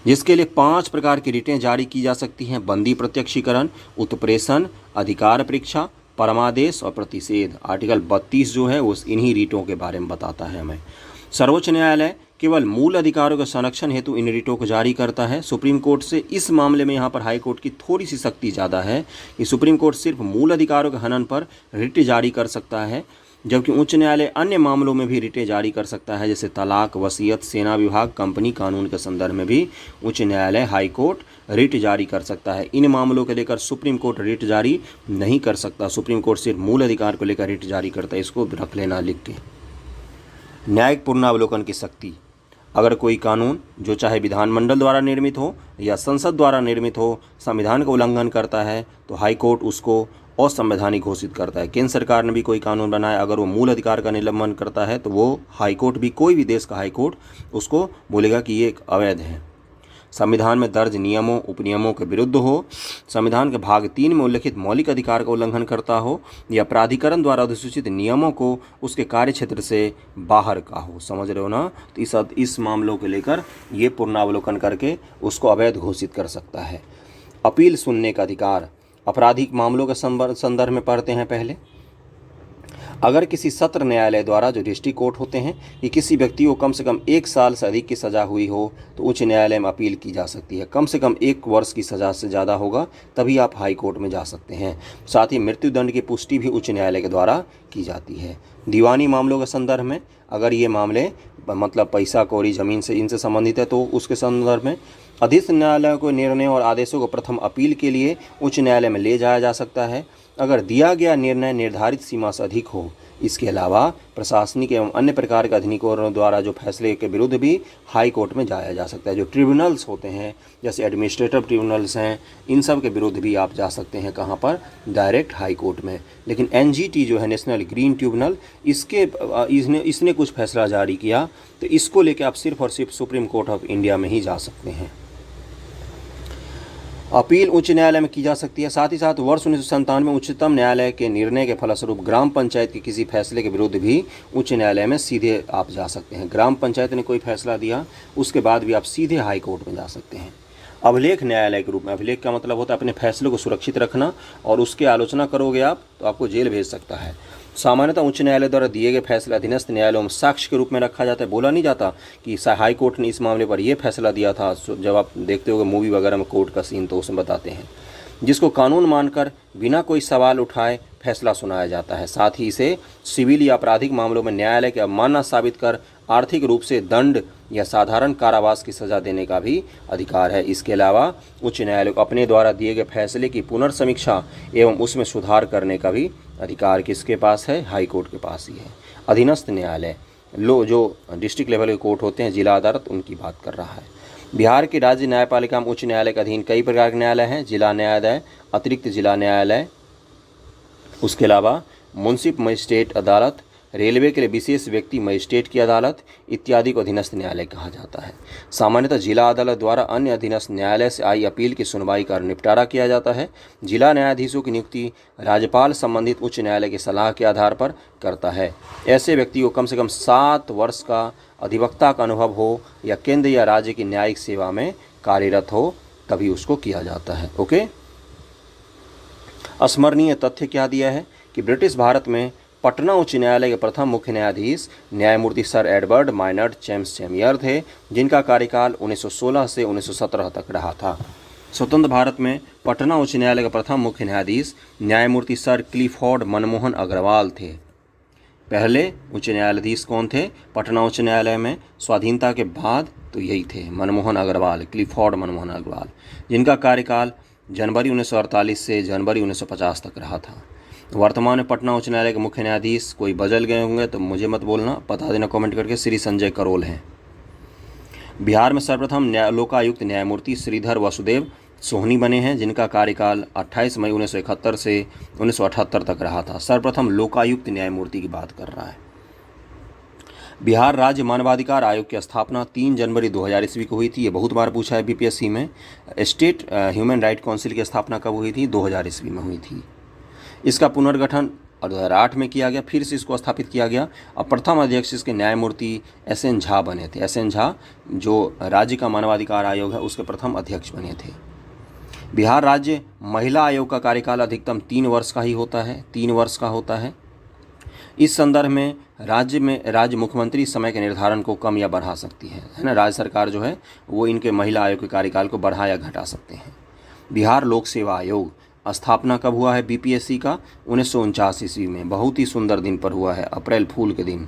Speaker 1: जिसके लिए 5 प्रकार की रिटें जारी की जा सकती हैं: बंदी प्रत्यक्षीकरण, उत्प्रेषण, अधिकार परीक्षा, परमादेश और प्रतिषेध। आर्टिकल 32 जो है वो इन्हीं रिटों के बारे में बताता है हमें। सर्वोच्च न्यायालय केवल मूल अधिकारों के संरक्षण हेतु इन रिटों को जारी करता है। सुप्रीम कोर्ट से इस मामले में यहाँ पर हाई कोर्ट की थोड़ी सी शक्ति ज़्यादा है कि सुप्रीम कोर्ट सिर्फ मूल अधिकारों के हनन पर रिट जारी कर सकता है, जबकि उच्च न्यायालय अन्य मामलों में भी रिटें जारी कर सकता है, जैसे तलाक, वसीयत, सेना विभाग, कंपनी कानून के संदर्भ में भी उच्च न्यायालय हाई कोर्ट रिट जारी कर सकता है। इन मामलों को लेकर सुप्रीम कोर्ट रिट जारी नहीं कर सकता। सुप्रीम कोर्ट सिर्फ मूल अधिकार को लेकर रिट जारी करता है, इसको रख लेना लिख के। न्यायिक पुनरावलोकन की शक्ति। अगर कोई कानून जो चाहे विधानमंडल द्वारा निर्मित हो या संसद द्वारा निर्मित हो संविधान का उल्लंघन करता है तो हाई कोर्ट उसको असंवैधानिक घोषित करता है। केंद्र सरकार ने भी कोई कानून बनाया, अगर वो मूल अधिकार का निलंबन करता है तो वो हाई कोर्ट भी, कोई भी देश का हाई कोर्ट उसको बोलेगा कि ये एक अवैध है। संविधान में दर्ज नियमों उपनियमों के विरुद्ध हो, संविधान के भाग 3 में उल्लिखित मौलिक अधिकार का उल्लंघन करता हो, या प्राधिकरण द्वारा अधिसूचित नियमों को उसके कार्यक्षेत्र से बाहर का हो। समझ रहे हो ना? तो इस मामलों को लेकर ये पुनरावलोकन करके उसको अवैध घोषित कर सकता है। अपील सुनने का अधिकार। आपराधिक मामलों के संदर्भ में पढ़ते हैं पहले। अगर किसी सत्र न्यायालय द्वारा, जो डिस्ट्रिक्ट कोर्ट होते हैं, कि किसी व्यक्ति को कम से कम 1 साल से अधिक की सज़ा हुई हो तो उच्च न्यायालय में अपील की जा सकती है। कम से कम 1 वर्ष की सज़ा से ज़्यादा होगा तभी आप हाई कोर्ट में जा सकते हैं। साथ ही मृत्युदंड की पुष्टि भी उच्च न्यायालय के द्वारा की जाती है। दीवानी मामलों के संदर्भ में, अगर ये मामले मतलब पैसा कौड़ी ज़मीन से इनसे संबंधित है तो उसके संदर्भ में अधीन न्यायालयों को निर्णय और आदेशों को प्रथम अपील के लिए उच्च न्यायालय में ले जाया जा सकता है, अगर दिया गया निर्णय निर्धारित सीमा से अधिक हो। इसके अलावा प्रशासनिक एवं अन्य प्रकार के अधिनियमों द्वारा जो फैसले के विरुद्ध भी हाई कोर्ट में जाया जा सकता है। जो ट्रिब्यूनल्स होते हैं, जैसे एडमिनिस्ट्रेटिव ट्रिब्यूनल्स हैं, इन सब के विरुद्ध भी आप जा सकते हैं। कहाँ पर? डायरेक्ट हाई कोर्ट में। लेकिन NGT जो है, नेशनल ग्रीन ट्रिब्यूनल, इसने कुछ फैसला जारी किया तो इसको लेकर आप सिर्फ और सिर्फ सुप्रीम कोर्ट ऑफ इंडिया में ही जा सकते हैं। अपील उच्च न्यायालय में की जा सकती है। साथ ही साथ वर्ष 1997 में उच्चतम न्यायालय के निर्णय के फलस्वरूप ग्राम पंचायत के किसी फैसले के विरुद्ध भी उच्च न्यायालय में सीधे आप जा सकते हैं। ग्राम पंचायत ने कोई फैसला दिया, उसके बाद भी आप सीधे हाई कोर्ट में जा सकते हैं। अभिलेख न्यायालय के रूप में। अभिलेख का मतलब होता है अपने फैसले को सुरक्षित रखना, और उसकी आलोचना करोगे आप तो आपको जेल भेज सकता है। सामान्यतः उच्च न्यायालय द्वारा दिए गए फैसले अधीनस्थ न्यायालयों में साक्ष्य के रूप में रखा जाता है। बोला नहीं जाता कि हाई कोर्ट ने इस मामले पर यह फैसला दिया था। जब आप देखते होगे मूवी वगैरह में कोर्ट का सीन तो उसमें बताते हैं। जिसको कानून मानकर बिना कोई सवाल उठाए फैसला सुनाया जाता है। साथ ही इसे सिविल या आपराधिक मामलों में न्यायालय की अवमानना साबित कर आर्थिक रूप से दंड या साधारण कारावास की सजा देने का भी अधिकार है। इसके अलावा उच्च न्यायालय को अपने द्वारा दिए गए फैसले की पुनर्समीक्षा एवं उसमें सुधार करने का भी अधिकार किसके पास है? हाई कोर्ट के पास ही है। अधीनस्थ न्यायालय जो डिस्ट्रिक्ट लेवल के कोर्ट होते हैं, जिला अदालत, उनकी बात कर रहा है। बिहार की राज्य न्यायपालिका में उच्च न्यायालय के अधीन कई प्रकार के न्यायालय हैं। जिला न्यायालय, अतिरिक्त जिला न्यायालय, उसके अलावा मुंसिफ मजिस्ट्रेट अदालत, रेलवे के लिए विशेष व्यक्ति मजिस्ट्रेट की अदालत इत्यादि को अधीनस्थ न्यायालय कहा जाता है। सामान्यतः जिला अदालत द्वारा अन्य अधीनस्थ न्यायालय से आई अपील की सुनवाई कर निपटारा किया जाता है। जिला न्यायाधीशों की नियुक्ति राज्यपाल संबंधित उच्च न्यायालय की सलाह के आधार पर करता है। ऐसे व्यक्ति को कम से कम 7 वर्ष का अधिवक्ता का अनुभव हो या केंद्र या राज्य की न्यायिक सेवा में कार्यरत हो, तभी उसको किया जाता है। ओके। स्मरणीय तथ्य क्या दिया है कि ब्रिटिश भारत में पटना उच्च न्यायालय के प्रथम मुख्य न्यायाधीश न्यायमूर्ति सर एडवर्ड माइनर्ड जेम्स चेमियर थे, जिनका कार्यकाल 1916 से 1917 तक रहा था। स्वतंत्र भारत में पटना उच्च न्यायालय के प्रथम मुख्य न्यायाधीश न्यायमूर्ति सर क्लिफोर्ड मनमोहन अग्रवाल थे। पहले उच्च न्यायाधीश कौन थे पटना उच्च न्यायालय में स्वाधीनता के बाद? तो यही थे, मनमोहन अग्रवाल, क्लिफोर्ड मनमोहन अग्रवाल, जिनका कार्यकाल जनवरी 1948 से जनवरी 1950 तक रहा था। वर्तमान में पटना उच्च न्यायालय के मुख्य न्यायाधीश कोई बदल गए होंगे तो मुझे मत बोलना, बता देना कमेंट करके, श्री संजय करोल हैं। बिहार में सर्वप्रथम लोकायुक्त न्यायमूर्ति श्रीधर वसुदेव सोहनी बने हैं, जिनका कार्यकाल 28 मई 1971 से 1978 तक रहा था। सर्वप्रथम लोकायुक्त न्यायमूर्ति की बात कर रहा है। बिहार राज्य मानवाधिकार आयोग की स्थापना 3 जनवरी 2000 ईस्वी को हुई थी। ये बहुत बार पूछा है बीपीएससी में। स्टेट ह्यूमन राइट काउंसिल की स्थापना कब हुई थी? 2000 ईस्वी में हुई थी। इसका पुनर्गठन 2008 में किया गया, फिर से इसको स्थापित किया गया। और प्रथम अध्यक्ष इसके न्यायमूर्ति एस.एन. झा बने थे। एस.एन. झा जो राज्य का मानवाधिकार आयोग है उसके प्रथम अध्यक्ष बने थे। बिहार राज्य महिला आयोग का कार्यकाल अधिकतम 3 वर्ष का ही होता है, 3 वर्ष का होता है। इस संदर्भ में राज्य मुख्यमंत्री समय के निर्धारण को कम या बढ़ा सकती है ना। राज्य सरकार जो है वो इनके महिला आयोग के कार्यकाल को बढ़ा या घटा सकते हैं। बिहार लोक सेवा आयोग स्थापना कब हुआ है बीपीएससी का? 1949 ईस्वी में। बहुत ही सुंदर दिन पर हुआ है, अप्रैल फूल के दिन,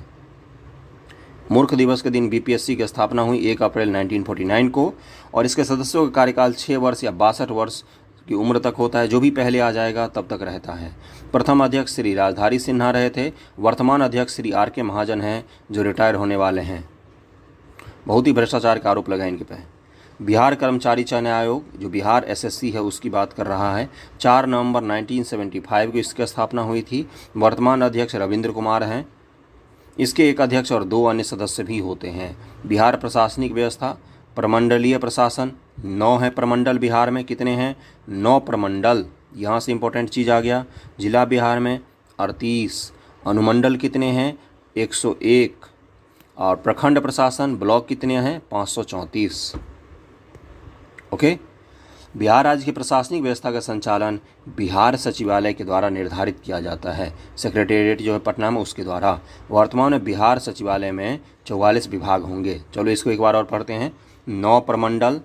Speaker 1: मूर्ख दिवस के दिन बीपीएससी की स्थापना हुई 1 अप्रैल 1949 को। और इसके सदस्यों का कार्यकाल 6 वर्ष या 62 वर्ष की उम्र तक होता है। जो भी पहले आ जाएगा तब तक रहता है। प्रथम अध्यक्ष श्री राजधारी सिन्हा रहे थे। वर्तमान अध्यक्ष श्री आर.के. महाजन हैं, जो रिटायर होने वाले हैं। बहुत ही भ्रष्टाचार का आरोप लगा इनके पे। बिहार कर्मचारी चयन आयोग जो बिहार एसएससी है उसकी बात कर रहा है। 4 नवंबर 1975 को इसकी स्थापना हुई थी। वर्तमान अध्यक्ष रविंद्र कुमार हैं। इसके एक अध्यक्ष और 2 अन्य सदस्य भी होते हैं। बिहार प्रशासनिक व्यवस्था, प्रमंडलीय प्रशासन 9 है प्रमंडल बिहार में। कितने हैं? 9 प्रमंडल। यहाँ से इंपॉर्टेंट चीज़ आ गया। जिला बिहार में 38, अनुमंडल कितने हैं? 101, और प्रखंड प्रशासन ब्लॉक कितने हैं? 534। ओके। बिहार राज्य की प्रशासनिक व्यवस्था का संचालन बिहार सचिवालय के द्वारा निर्धारित किया जाता है। सेक्रेटेरिएट जो है पटना में उसके द्वारा। वर्तमान में बिहार सचिवालय में 44 विभाग होंगे। चलो इसको एक बार और पढ़ते हैं। 9 प्रमंडल,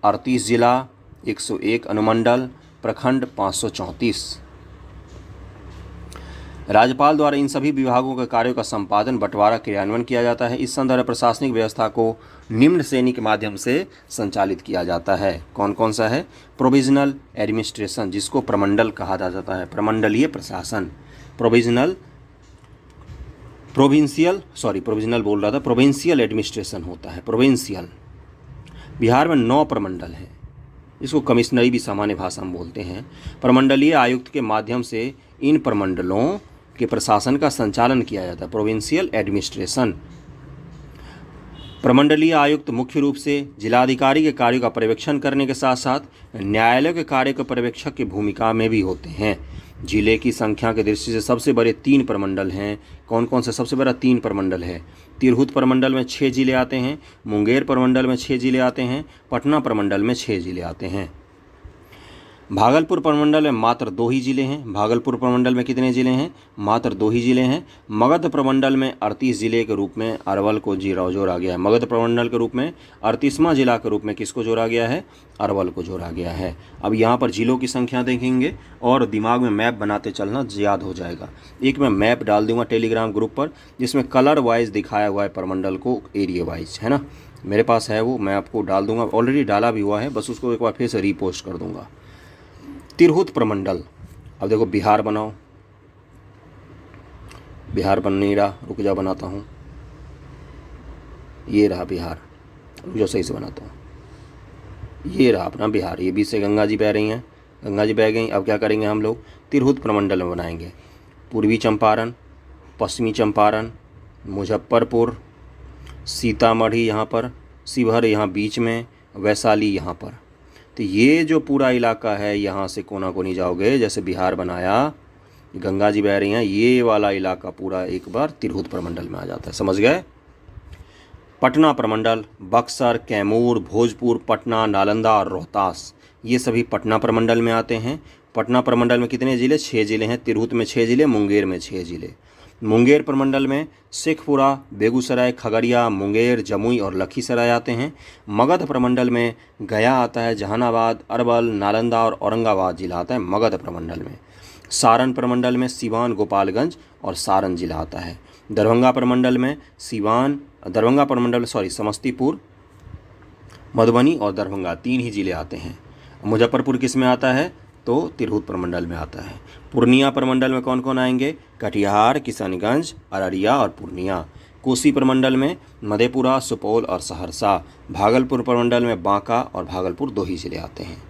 Speaker 1: 38 जिला, 101 अनुमंडल, प्रखंड 534। राज्यपाल द्वारा इन सभी विभागों के कार्यों का संपादन, बंटवारा, क्रियान्वयन किया जाता है। इस संदर्भ प्रशासनिक व्यवस्था को निम्न श्रेणी के माध्यम से संचालित किया जाता है। कौन कौन सा है? प्रोविजनल एडमिनिस्ट्रेशन, जिसको प्रमंडल कहा जाता है, प्रमंडलीय प्रशासन। प्रोविंशियल एडमिनिस्ट्रेशन होता है, प्रोविंशियल। बिहार में 9 प्रमंडल हैं। इसको कमिश्नरी भी सामान्य भाषा में बोलते हैं। प्रमंडलीय आयुक्त के माध्यम से इन प्रमंडलों के प्रशासन का संचालन किया जाता है, प्रोविंशियल एडमिनिस्ट्रेशन। प्रमंडलीय आयुक्त मुख्य रूप से जिलाधिकारी के कार्यों का पर्यवेक्षण करने के साथ साथ न्यायालय के कार्य के पर्यवेक्षक की भूमिका में भी होते हैं। जिले की संख्या की दृष्टि से सबसे बड़े 3 प्रमंडल हैं। कौन कौन से? सबसे बड़ा 3 प्रमंडल है। तिरहुत प्रमंडल में 6 जिले आते हैं, मुंगेर प्रमंडल में 6 जिले आते हैं, पटना प्रमंडल में 6 जिले आते हैं। भागलपुर प्रमंडल में मात्र 2 ही जिले हैं। भागलपुर प्रमंडल में कितने जिले हैं? मात्र 2 ही जिले हैं। मगध प्रमंडल में 38 जिले के रूप में अरवल को जोड़ा गया है। मगध प्रमंडल के रूप में 38वां जिला के रूप में किसको जोड़ा गया है? अरवल को जोड़ा गया है। अब यहाँ पर जिलों की संख्या देखेंगे और दिमाग में मैप बनाते चलना, याद हो जाएगा। एक मैं मैप डाल दूंगा टेलीग्राम ग्रुप पर, जिसमें कलर वाइज दिखाया हुआ है प्रमंडल को, एरिया वाइज, है ना। मेरे पास है वो, मैं आपको डाल दूंगा। ऑलरेडी डाला भी हुआ है, बस उसको एक बार फिर से रीपोस्ट कर दूंगा। तिरहुत प्रमंडल। अब देखो बिहार बनाओ, बिहार बन नहीं रहा, रुक जा बनाता हूँ। ये रहा बिहार, जो सही से बनाता हूँ। ये रहा अपना बिहार, ये बीच से गंगा जी बह रही हैं, गंगा जी बह गई। अब क्या करेंगे हम लोग? तिरहुत प्रमंडल में बनाएंगे। पूर्वी चंपारण, पश्चिमी चंपारण, मुजफ्फरपुर, सीतामढ़ी यहाँ पर, शिवहर यहाँ बीच में, वैशाली यहाँ पर। तो ये जो पूरा इलाका है, यहाँ से कोना कोनी जाओगे, जैसे बिहार बनाया, गंगा जी बह रही हैं, ये वाला इलाका पूरा एक बार तिरहुत प्रमंडल में आ जाता है। समझ गए? पटना प्रमंडल, बक्सर, कैमूर, भोजपुर, पटना, नालंदा और रोहतास, ये सभी पटना प्रमंडल में आते हैं। पटना प्रमंडल में कितने ज़िले? 6 ज़िले हैं। तिरहुत में 6 ज़िले, मुंगेर में 6 ज़िले। मुंगेर प्रमंडल में शेखपुरा, बेगूसराय, खगड़िया, मुंगेर, जमुई और लखीसराय आते हैं। मगध प्रमंडल में गया आता है, जहानाबाद, अरवल, नालंदा और औरंगाबाद जिला आता है मगध प्रमंडल में। सारण प्रमंडल में सिवान, गोपालगंज और सारण जिला आता है। दरभंगा प्रमंडल में समस्तीपुर, मधुबनी और दरभंगा 3 ही जिले आते हैं। मुजफ्फरपुर किस में आता है? तो तिरहुत प्रमंडल में आता है। पूर्णिया प्रमंडल में कौन कौन आएंगे? कटिहार, किशनगंज, अररिया और पूर्णिया। कोसी प्रमंडल में मधेपुरा, सुपौल और सहरसा। भागलपुर प्रमंडल में बांका और भागलपुर 2 ही जिले आते हैं।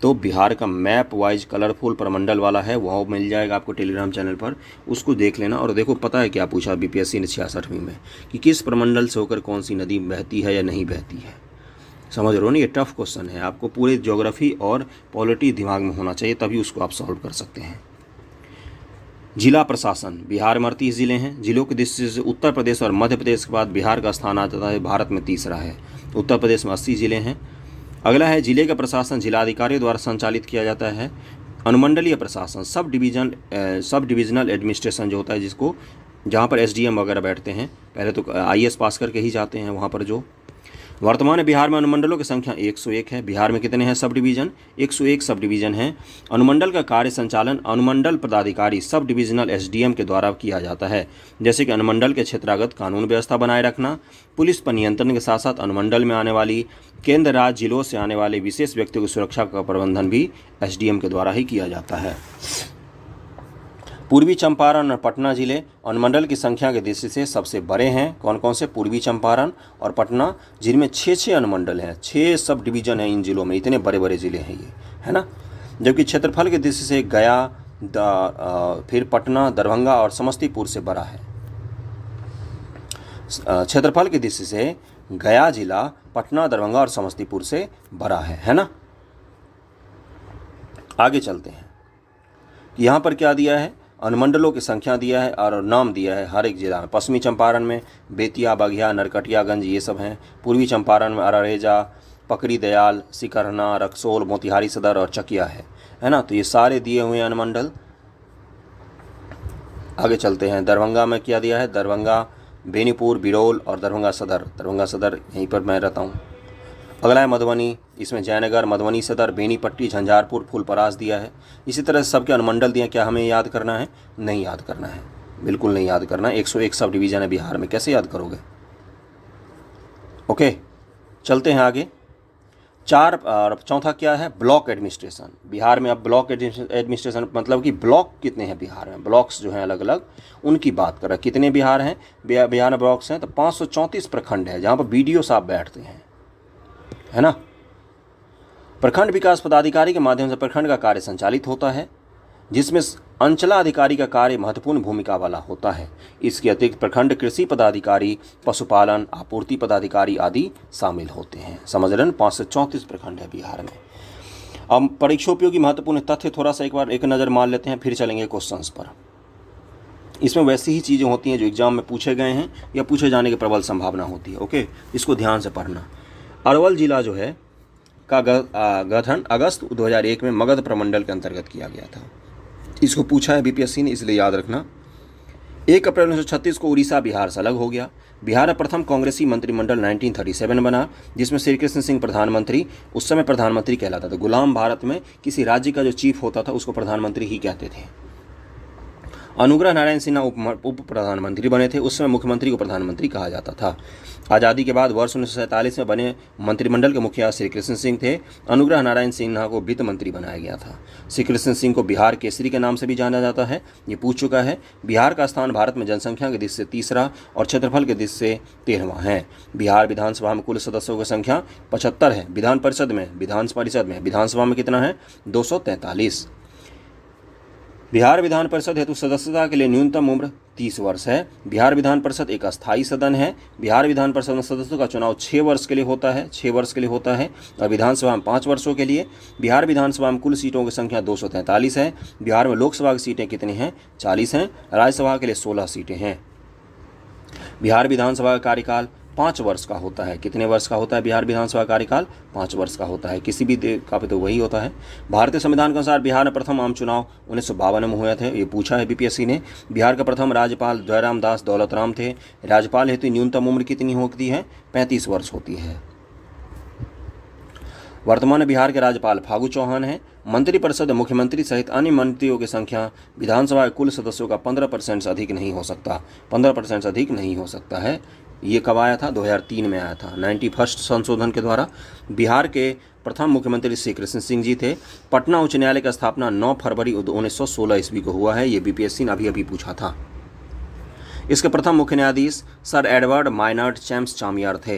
Speaker 1: तो बिहार का मैप वाइज कलरफुल प्रमंडल वाला है, वह मिल जाएगा आपको टेलीग्राम चैनल पर, उसको देख लेना। और देखो पता है क्या पूछा बीपीएससी ने 66वीं में, कि किस प्रमंडल से होकर कौन सी नदी बहती है या नहीं बहती है। समझ रहे हो ना? ये टफ क्वेश्चन है, आपको पूरे ज्योग्राफी और पॉलिटी दिमाग में होना चाहिए, तभी उसको आप सॉल्व कर सकते हैं। जिला प्रशासन, बिहार में 38 जिले हैं। जिलों की दृष्टि से उत्तर प्रदेश और मध्य प्रदेश के बाद बिहार का स्थान आता है भारत में तीसरा है। उत्तर प्रदेश में 80 जिले हैं। अगला है जिले का प्रशासन जिलाधिकारियों द्वारा संचालित किया जाता है। अनुमंडलीय प्रशासन, सब डिविजनल एडमिनिस्ट्रेशन जो होता है, जिसको जहाँ पर एसडीएम वगैरह बैठते हैं, पहले तो आईएएस पास करके ही जाते हैं वहाँ पर। जो वर्तमान बिहार में अनुमंडलों की संख्या 101 है। बिहार में कितने हैं सब डिवीज़न? 101 सब डिवीज़न हैं। अनुमंडल का कार्य संचालन अनुमंडल पदाधिकारी सब डिविजनल एसडीएम के द्वारा किया जाता है, जैसे कि अनुमंडल के क्षेत्रागत कानून व्यवस्था बनाए रखना, पुलिस पर नियंत्रण के साथ साथ अनुमंडल में आने वाली केंद्र राज्य जिलों से आने वाले विशेष व्यक्तियों की सुरक्षा का प्रबंधन भी एसडीएम के द्वारा ही किया जाता है। पूर्वी चंपारण और पटना जिले अनुमंडल की संख्या की दृष्टि से सबसे बड़े हैं। कौन कौन से? पूर्वी चंपारण और पटना, जिनमें 6 अनुमंडल हैं, 6 सब डिवीज़न हैं इन जिलों में। इतने बड़े बड़े जिले हैं ये, है ना। जबकि क्षेत्रफल की दृष्टि से गया, फिर पटना, दरभंगा और समस्तीपुर से बड़ा है। क्षेत्रफल की दृष्टि से गया जिला पटना, दरभंगा और समस्तीपुर से बड़ा है ना। आगे चलते हैं। यहाँ पर क्या दिया है? अनुमंडलों की संख्या दिया है और नाम दिया है हर एक जिला में। पश्चिमी चंपारण में बेतिया, बघिया, नरकटियागंज ये सब हैं। पूर्वी चंपारण में अररेजा, पकड़ी दयाल, सिकरहना, रक्सौल, मोतिहारी सदर और चकिया है ना। तो ये सारे दिए हुए हैं अनुमंडल। आगे चलते हैं। दरभंगा में क्या दिया है? दरभंगा, बेनीपुर, बिरौल और दरभंगा सदर। दरभंगा सदर यहीं पर मैं रहता हूँ। अगला है मधुबनी, इसमें जयनगर, मधुबनी सदर, बेनीपट्टी, झंझारपुर, फूलपरास दिया है। इसी तरह सबके अनुमंडल दिए। क्या हमें याद करना है? नहीं याद करना है, बिल्कुल नहीं याद करना है। 101 सब डिवीज़न है बिहार में, कैसे याद करोगे? ओके, चलते हैं आगे। चौथा क्या है? Block administration. बिहार में अब ब्लॉक एडमिनिस्ट्रेशन मतलब कि ब्लॉक कितने हैं बिहार में, ब्लॉक्स जो हैं अलग अलग, उनकी बात कर रहे हैं। कितने बिहार हैं? बिहार में ब्लॉक्स हैं तो 534 प्रखंड है, जहाँ पर बीडीओ साहब बैठते हैं, है ना। प्रखंड विकास पदाधिकारी के माध्यम से प्रखंड का कार्य संचालित होता है, जिसमें अंचलाधिकारी का कार्य महत्वपूर्ण भूमिका वाला होता है। इसके अतिरिक्त प्रखंड कृषि पदाधिकारी, पशुपालन, आपूर्ति पदाधिकारी आदि शामिल होते हैं। समझ रहे हैं? 534 प्रखंड है बिहार में। अब परीक्षोपयोगी महत्वपूर्ण तथ्य थोड़ा सा एक नज़र मार लेते हैं, फिर चलेंगे क्वेश्चंस पर। इसमें वैसी ही चीज़ें होती हैं जो एग्जाम में पूछे गए हैं या पूछे जाने की प्रबल संभावना होती है। ओके, इसको ध्यान से पढ़ना। अरवल जिला जो है का गठन अगस्त 2001 में मगध प्रमंडल के अंतर्गत किया गया था। इसको पूछा है बीपीएससी ने, इसलिए याद रखना। 1 अप्रैल 1936 को उड़ीसा बिहार से अलग हो गया। बिहार में प्रथम कांग्रेसी मंत्रिमंडल 1937 बना, जिसमें श्री कृष्ण सिंह प्रधानमंत्री, उस समय प्रधानमंत्री कहलाता था। गुलाम भारत में किसी राज्य का जो चीफ होता था उसको प्रधानमंत्री ही कहते थे। अनुग्रह नारायण सिन्हा उप प्रधानमंत्री बने थे, उस समय मुख्यमंत्री को प्रधानमंत्री कहा जाता था। आज़ादी के बाद वर्ष 1947 में बने मंत्रिमंडल के मुखिया श्री कृष्ण सिंह थे। अनुग्रह नारायण सिन्हा को वित्त मंत्री बनाया गया था। श्री कृष्ण सिंह को बिहार केसरी के नाम से भी जाना जाता है, ये पूछ चुका है। बिहार का स्थान भारत में जनसंख्या की दृष्टि से तीसरा और क्षेत्रफल की दृष्टि से 13वां है। बिहार विधानसभा में कुल सदस्यों की संख्या 75 है। विधानसभा में कितना है? 243। बिहार विधान परिषद हेतु सदस्यता के लिए न्यूनतम उम्र 30 वर्ष है। बिहार विधान परिषद एक अस्थायी सदन है। बिहार विधान परिषद में सदस्यों का चुनाव 6 वर्ष के लिए होता है, और विधानसभा में 5 वर्षों के लिए। बिहार विधानसभा में कुल सीटों की संख्या 243 है। बिहार में लोकसभा की सीटें कितनी हैं? 40 हैं। राज्यसभा के लिए 16 सीटें हैं। बिहार विधानसभा का कार्यकाल 5 वर्ष का होता है। कितने वर्ष का होता है बिहार विधानसभा कार्यकाल? 5 वर्ष का होता है। किसी भी देश का तो वही होता है। भारतीय संविधान के अनुसार बिहार में प्रथम आम चुनाव 1952 में हुए थे, ये पूछा है बीपीएससी ने। बिहार के प्रथम राज्यपाल जयराम दास दौलतराम थे। राज्यपाल हेतु न्यूनतम उम्र कितनी होती है? 35 वर्ष होती है। वर्तमान में बिहार के राज्यपाल फागू चौहान हैं। मंत्रिपरिषद मुख्यमंत्री सहित अन्य मंत्रियों की संख्या विधानसभा के कुल सदस्यों का 15% से अधिक नहीं हो सकता। 15% से अधिक नहीं हो सकता है। ये कब आया था? 2003 में आया था, 91st संशोधन के द्वारा। बिहार के प्रथम मुख्यमंत्री श्री कृष्ण सिंह जी थे। पटना उच्च न्यायालय की स्थापना 9 फरवरी 1916 ईस्वी को हुआ है। ये बीपीएससी ने अभी पूछा था। इसके प्रथम मुख्य न्यायाधीश सर एडवर्ड माइनर्ड चैम्स चामियार थे।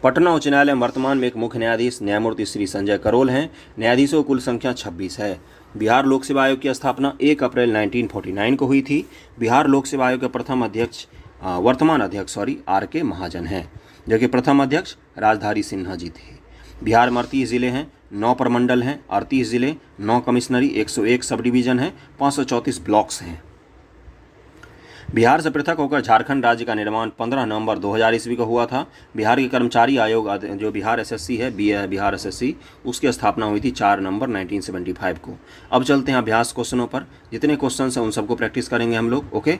Speaker 1: पटना उच्च न्यायालय में वर्तमान में एक मुख्य न्यायाधीश न्यायमूर्ति श्री संजय करोल हैं। न्यायाधीशों की कुल संख्या 26 है। बिहार लोक सेवा आयोग की स्थापना 1 अप्रैल 1949 को हुई थी। बिहार लोक सेवा आयोग के प्रथम अध्यक्ष वर्तमान अध्यक्ष आर.के. महाजन हैं, जबकि प्रथम अध्यक्ष राजधारी सिन्हा जी थे। बिहार में 38 जिले हैं, 9 प्रमंडल हैं, 38 जिले, 9 कमिश्नरी, 101 सब डिवीजन हैं, 534 ब्लॉक्स हैं। बिहार से पृथक होकर झारखंड राज्य का निर्माण 15 नवंबर 2000 ईस्वी को हुआ था। बिहार के कर्मचारी आयोग जो बिहार एसएससी है, बिहार एसएससी, उसकी स्थापना हुई थी 4 नवंबर 1975 को। अब चलते हैं अभ्यास क्वेश्चनों पर। जितने क्वेश्चन हैं उन सबको प्रैक्टिस करेंगे हम लोग। ओके,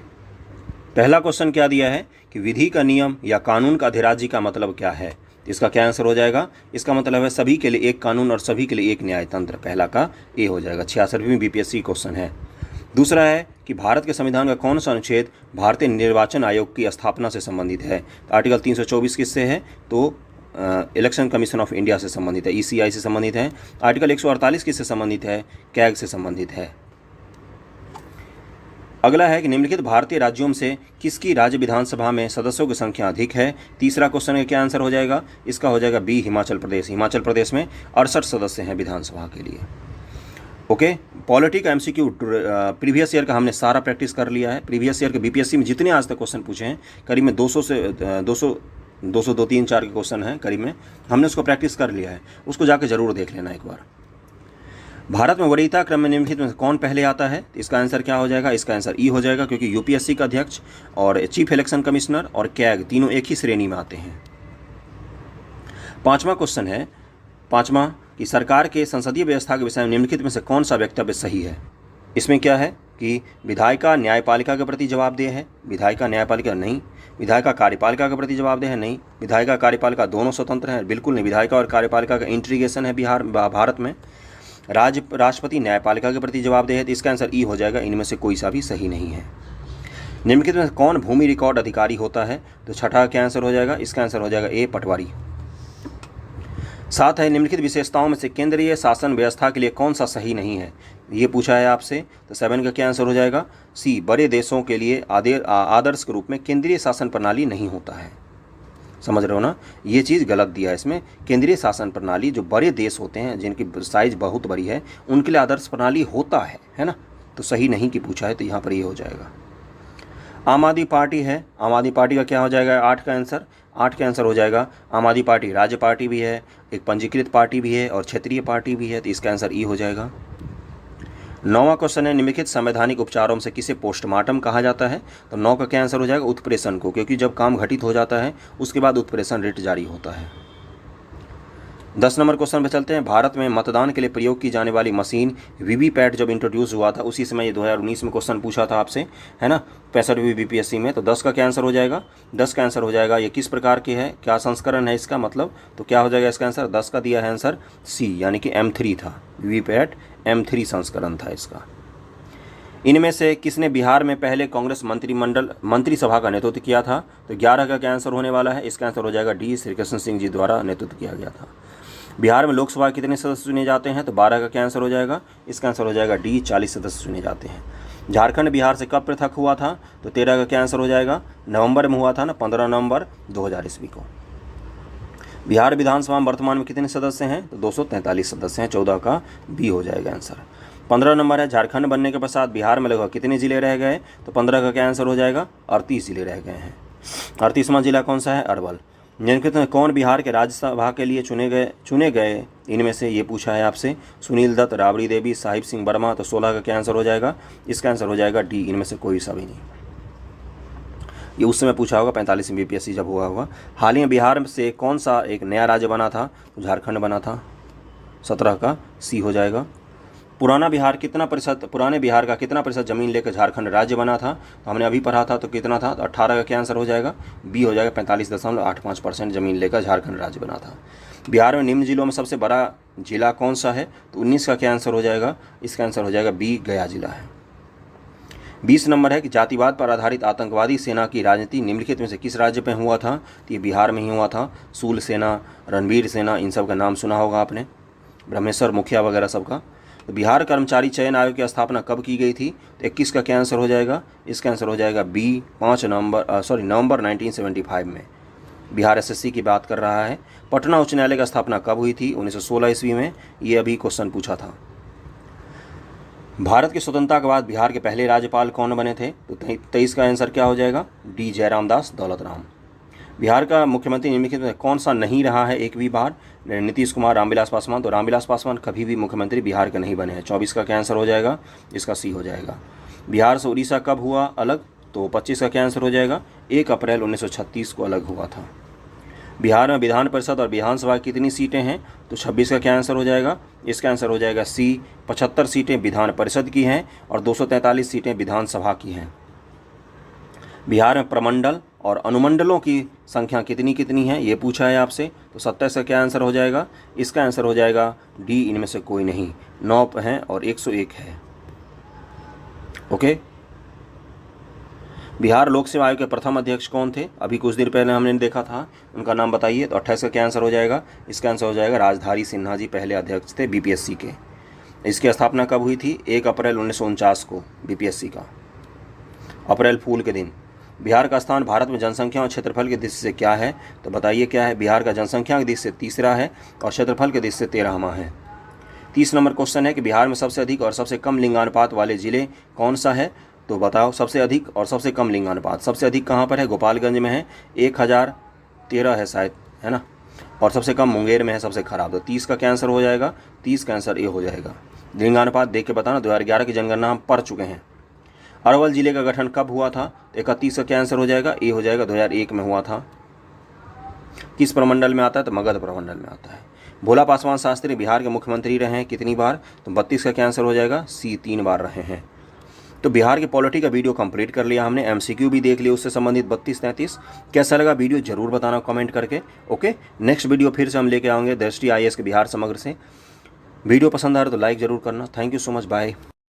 Speaker 1: पहला क्वेश्चन क्या दिया है कि विधि का नियम या कानून का अधिराज्य का मतलब क्या है? इसका क्या आंसर हो जाएगा? इसका मतलब है सभी के लिए एक कानून और सभी के लिए एक न्यायतंत्र। पहला का ए हो जाएगा। 66वीं बीपीएससी क्वेश्चन है। दूसरा है कि भारत के संविधान का कौन सा अनुच्छेद भारतीय निर्वाचन आयोग की स्थापना से संबंधित है? आर्टिकल 324 किससे है? तो इलेक्शन कमीशन ऑफ इंडिया से संबंधित है, ईसीआई से संबंधित है। आर्टिकल 148 किससे संबंधित है? कैग से संबंधित है। अगला है कि निम्नलिखित भारतीय राज्यों में से किसकी राज्य विधानसभा में सदस्यों की संख्या अधिक है? तीसरा क्वेश्चन का क्या आंसर हो जाएगा? इसका हो जाएगा बी, हिमाचल प्रदेश। हिमाचल प्रदेश में 68 सदस्य हैं विधानसभा के लिए। ओके, पॉलिटी का एमसीक्यू प्रीवियस ईयर का हमने सारा प्रैक्टिस कर लिया है। प्रीवियस ईयर के बीपीएससी में जितने आज तक क्वेश्चन पूछे हैं, करीब में 200 से 202, 3, 4 के क्वेश्चन हैं करीब में, हमने उसको प्रैक्टिस कर लिया है। उसको जाके जरूर देख लेना एक बार। भारत में वरीयता क्रम में निम्नलिखित में कौन पहले आता है? इसका आंसर क्या हो जाएगा? इसका आंसर ई हो जाएगा, क्योंकि यूपीएससी का अध्यक्ष और चीफ इलेक्शन कमिश्नर और कैग तीनों एक ही श्रेणी में आते हैं। पांचवा क्वेश्चन है, पांचवा कि सरकार के संसदीय व्यवस्था के विषय में निम्नलिखित में से कौन सा वक्तव्य सही है? इसमें क्या है कि विधायिका न्यायपालिका के प्रति जवाबदेह है, विधायिका न्यायपालिका नहीं, विधायिका कार्यपालिका के प्रति जवाबदेह है नहीं, विधायिका कार्यपालिका दोनों स्वतंत्र हैं, बिल्कुल नहीं, विधायिका और कार्यपालिका का इंटीग्रेशन है भारत में। राष्ट्रपति न्यायपालिका के प्रति जवाबदेह है, तो इसका आंसर ई हो जाएगा। इनमें से कोई सा भी सही नहीं है। निम्नलिखित में कौन भूमि रिकॉर्ड अधिकारी होता है? तो छठा क्या आंसर हो जाएगा? इसका आंसर हो जाएगा ए, पटवारी। 7 है, निम्नलिखित विशेषताओं में से केंद्रीय शासन व्यवस्था के लिए कौन सा सही नहीं है? ये पूछा है आपसे, तो 7 का क्या आंसर हो जाएगा? सी, बड़े देशों के लिए आदर्श के रूप में केंद्रीय शासन प्रणाली नहीं होता है। समझ रहे हो ना? ये चीज़ गलत दिया है इसमें। केंद्रीय शासन प्रणाली जो बड़े देश होते हैं, जिनकी साइज बहुत बड़ी है, उनके लिए आदर्श प्रणाली होता है ना? तो सही नहीं की पूछा है, तो यहाँ पर ये हो जाएगा। आम आदमी पार्टी है, आम आदमी पार्टी का क्या हो जाएगा? 8 का आंसर। 8 का आंसर हो जाएगा आम आदमी पार्टी राज्य पार्टी भी है, एक पंजीकृत पार्टी भी है और क्षेत्रीय पार्टी भी है, तो इसका आंसर ई हो जाएगा। 9वां क्वेश्चन है, निम्नलिखित संवैधानिक उपचारों से किसे पोस्टमार्टम कहा जाता है? तो 9 का क्या आंसर हो जाएगा? उत्प्रेषण को, क्योंकि जब काम घटित हो जाता है उसके बाद उत्प्रेषण रिट जारी होता है। 10 नंबर क्वेश्चन पे चलते हैं। भारत में मतदान के लिए प्रयोग की जाने वाली मशीन वीवीपैट जब इंट्रोड्यूस हुआ था उसी समय, ये 2019 में क्वेश्चन पूछा था आपसे, है ना, 65वीं बीपीएससी में। तो 10 का क्या आंसर हो जाएगा? 10 का आंसर हो जाएगा, ये किस प्रकार की है, क्या संस्करण है इसका मतलब, तो क्या हो जाएगा इसका आंसर? 10 का दिया है आंसर सी, यानी कि M3 था, वीवीपैट M3 संस्करण था इसका। इनमें से किसने बिहार में पहले कांग्रेस मंत्रिसभा का नेतृत्व किया था? तो 11 का क्या आंसर होने वाला है? इसका आंसर हो जाएगा डी, श्री कृष्ण सिंह जी द्वारा नेतृत्व किया गया था। बिहार में लोकसभा कितने सदस्य चुने जाते हैं? तो 12 का क्या आंसर हो जाएगा? इसका आंसर हो जाएगा डी, 40 सदस्य चुने जाते हैं। झारखंड बिहार से कब पृथक हुआ था? तो 13 का क्या आंसर हो जाएगा? नवंबर में हुआ था ना, 15 नवंबर 2000 ईस्वी को। बिहार विधानसभा में वर्तमान में कितने सदस्य हैं? तो 243 सदस्य हैं, 14 का बी हो जाएगा आंसर। 15 नंबर है, झारखंड बनने के पश्चात बिहार में लगभग कितने जिले रह गए? तो 15 का क्या आंसर हो जाएगा? 38 जिले रह गए हैं। 38वां जिला कौन सा है? अरवल। निम्नलिखित में कौन बिहार के राज्यसभा के लिए चुने गए इनमें से, ये पूछा है आपसे। सुनील दत्त, राबड़ी देवी, साहिब सिंह वर्मा। तो 16 का क्या आंसर हो जाएगा? इसका आंसर हो जाएगा डी, इनमें से कोई सा भी नहीं। ये उस समय पूछा होगा 45वीं बीपीएससी जब हुआ होगा। हाल ही में बिहार से कौन सा एक नया राज्य बना था? तो झारखंड बना था, 17 का सी हो जाएगा। पुराने बिहार का कितना प्रतिशत जमीन लेकर झारखंड राज्य बना था? तो हमने अभी पढ़ा था, तो कितना था? तो 18 का क्या आंसर हो जाएगा? बी हो जाएगा, 45.85% जमीन लेकर झारखंड राज्य बना था। बिहार में निम्न जिलों में सबसे बड़ा जिला कौन सा है? तो 19 का क्या आंसर हो जाएगा? इसका आंसर हो जाएगा बी, गया जिला है। 20 नंबर है कि जातिवाद पर आधारित आतंकवादी सेना की राजनीति निम्नलिखित में से किस राज्य में हुआ था? तो ये बिहार में ही हुआ था। सूल सेना, रणवीर सेना, इन सब का नाम सुना होगा आपने, ब्रह्मेश्वर मुखिया वगैरह सबका। तो बिहार कर्मचारी चयन आयोग की स्थापना कब की गई थी? तो 21 का क्या आंसर हो जाएगा? इसका आंसर हो जाएगा बी, नवंबर 1975 में। बिहार एसएससी की बात कर रहा है। पटना उच्च न्यायालय की स्थापना कब हुई थी? 1916 ईस्वी में। ये अभी क्वेश्चन पूछा था। भारत की स्वतंत्रता के बाद बिहार के पहले राज्यपाल कौन बने थे? तो 23 का आंसर क्या हो जाएगा? डी, जयराम दास दौलतराम। बिहार का मुख्यमंत्री निम्नलिखित में कौन सा नहीं रहा है एक भी बार? नीतीश कुमार, रामविलास पासवान। तो रामविलास पासवान कभी भी मुख्यमंत्री बिहार के नहीं बने हैं। 24 का क्या आंसर हो जाएगा? इसका सी हो जाएगा। बिहार से उड़ीसा कब हुआ अलग? तो 25 का क्या आंसर हो जाएगा? 1 अप्रैल 1936 को अलग हुआ था। बिहार में विधान परिषद और विधानसभा कितनी सीटें हैं? तो 26 का क्या आंसर हो जाएगा? इसका आंसर हो जाएगा सी, 75 सीटें विधान परिषद की हैं और 243 सीटें विधानसभा की हैं। बिहार में प्रमंडल और अनुमंडलों की संख्या कितनी कितनी है, ये पूछा है आपसे। तो 27 का क्या आंसर हो जाएगा? इसका आंसर हो जाएगा डी, इनमें से कोई नहीं। 9 हैं और 101 है। ओके। बिहार लोक सेवा आयोग के प्रथम अध्यक्ष कौन थे? अभी कुछ देर पहले हमने देखा था, उनका नाम बताइए। तो 28 का क्या आंसर हो जाएगा? इसका आंसर हो जाएगा राजधारी सिन्हा जी पहले अध्यक्ष थे बीपीएससी के। इसकी स्थापना कब हुई थी? 1 अप्रैल 1949 को, बीपीएससी का, अप्रैल फूल के दिन। बिहार का स्थान भारत में जनसंख्या और क्षेत्रफल की दृष्टि से क्या है? तो बताइए क्या है? बिहार का जनसंख्या की दृष्टि से तीसरा है और क्षेत्रफल की दृष्टि से 13वां है। 30 नंबर क्वेश्चन है कि बिहार में सबसे अधिक और सबसे कम लिंगानुपात वाले जिले कौन सा है? तो बताओ, सबसे अधिक और सबसे कम लिंगानुपात। सबसे अधिक कहाँ पर है? गोपालगंज में है, 1013 है शायद, है ना, और सबसे कम मुंगेर में है सबसे खराब। तो 30 का क्या आंसर हो जाएगा? 30 का आंसर ए हो जाएगा। लिंगानुपात देख के बताना, 2011 की जनगणना हम पढ़ चुके हैं। अरवल जिले का गठन कब हुआ था? 31 का क्या आंसर हो जाएगा? ए हो जाएगा, 2001 में हुआ था। किस प्रमंडल में आता है? तो मगध प्रमंडल में आता है। भोला पासवान शास्त्री बिहार के मुख्यमंत्री रहे हैं कितनी बार? तो 32 का क्या आंसर हो जाएगा? सी, 3 बार रहे हैं। तो बिहार के पॉलिटी का वीडियो कंप्लीट कर लिया हमने, एमसीक्यू भी देख लिया उससे संबंधित 32-33। कैसा लगा वीडियो जरूर बताना कमेंट करके। ओके, नेक्स्ट वीडियो फिर से हम लेके आएंगे दृष्टि आईएएस के बिहार समग्र से। वीडियो पसंद आ रहा तो लाइक जरूर करना। Thank you so much, bye.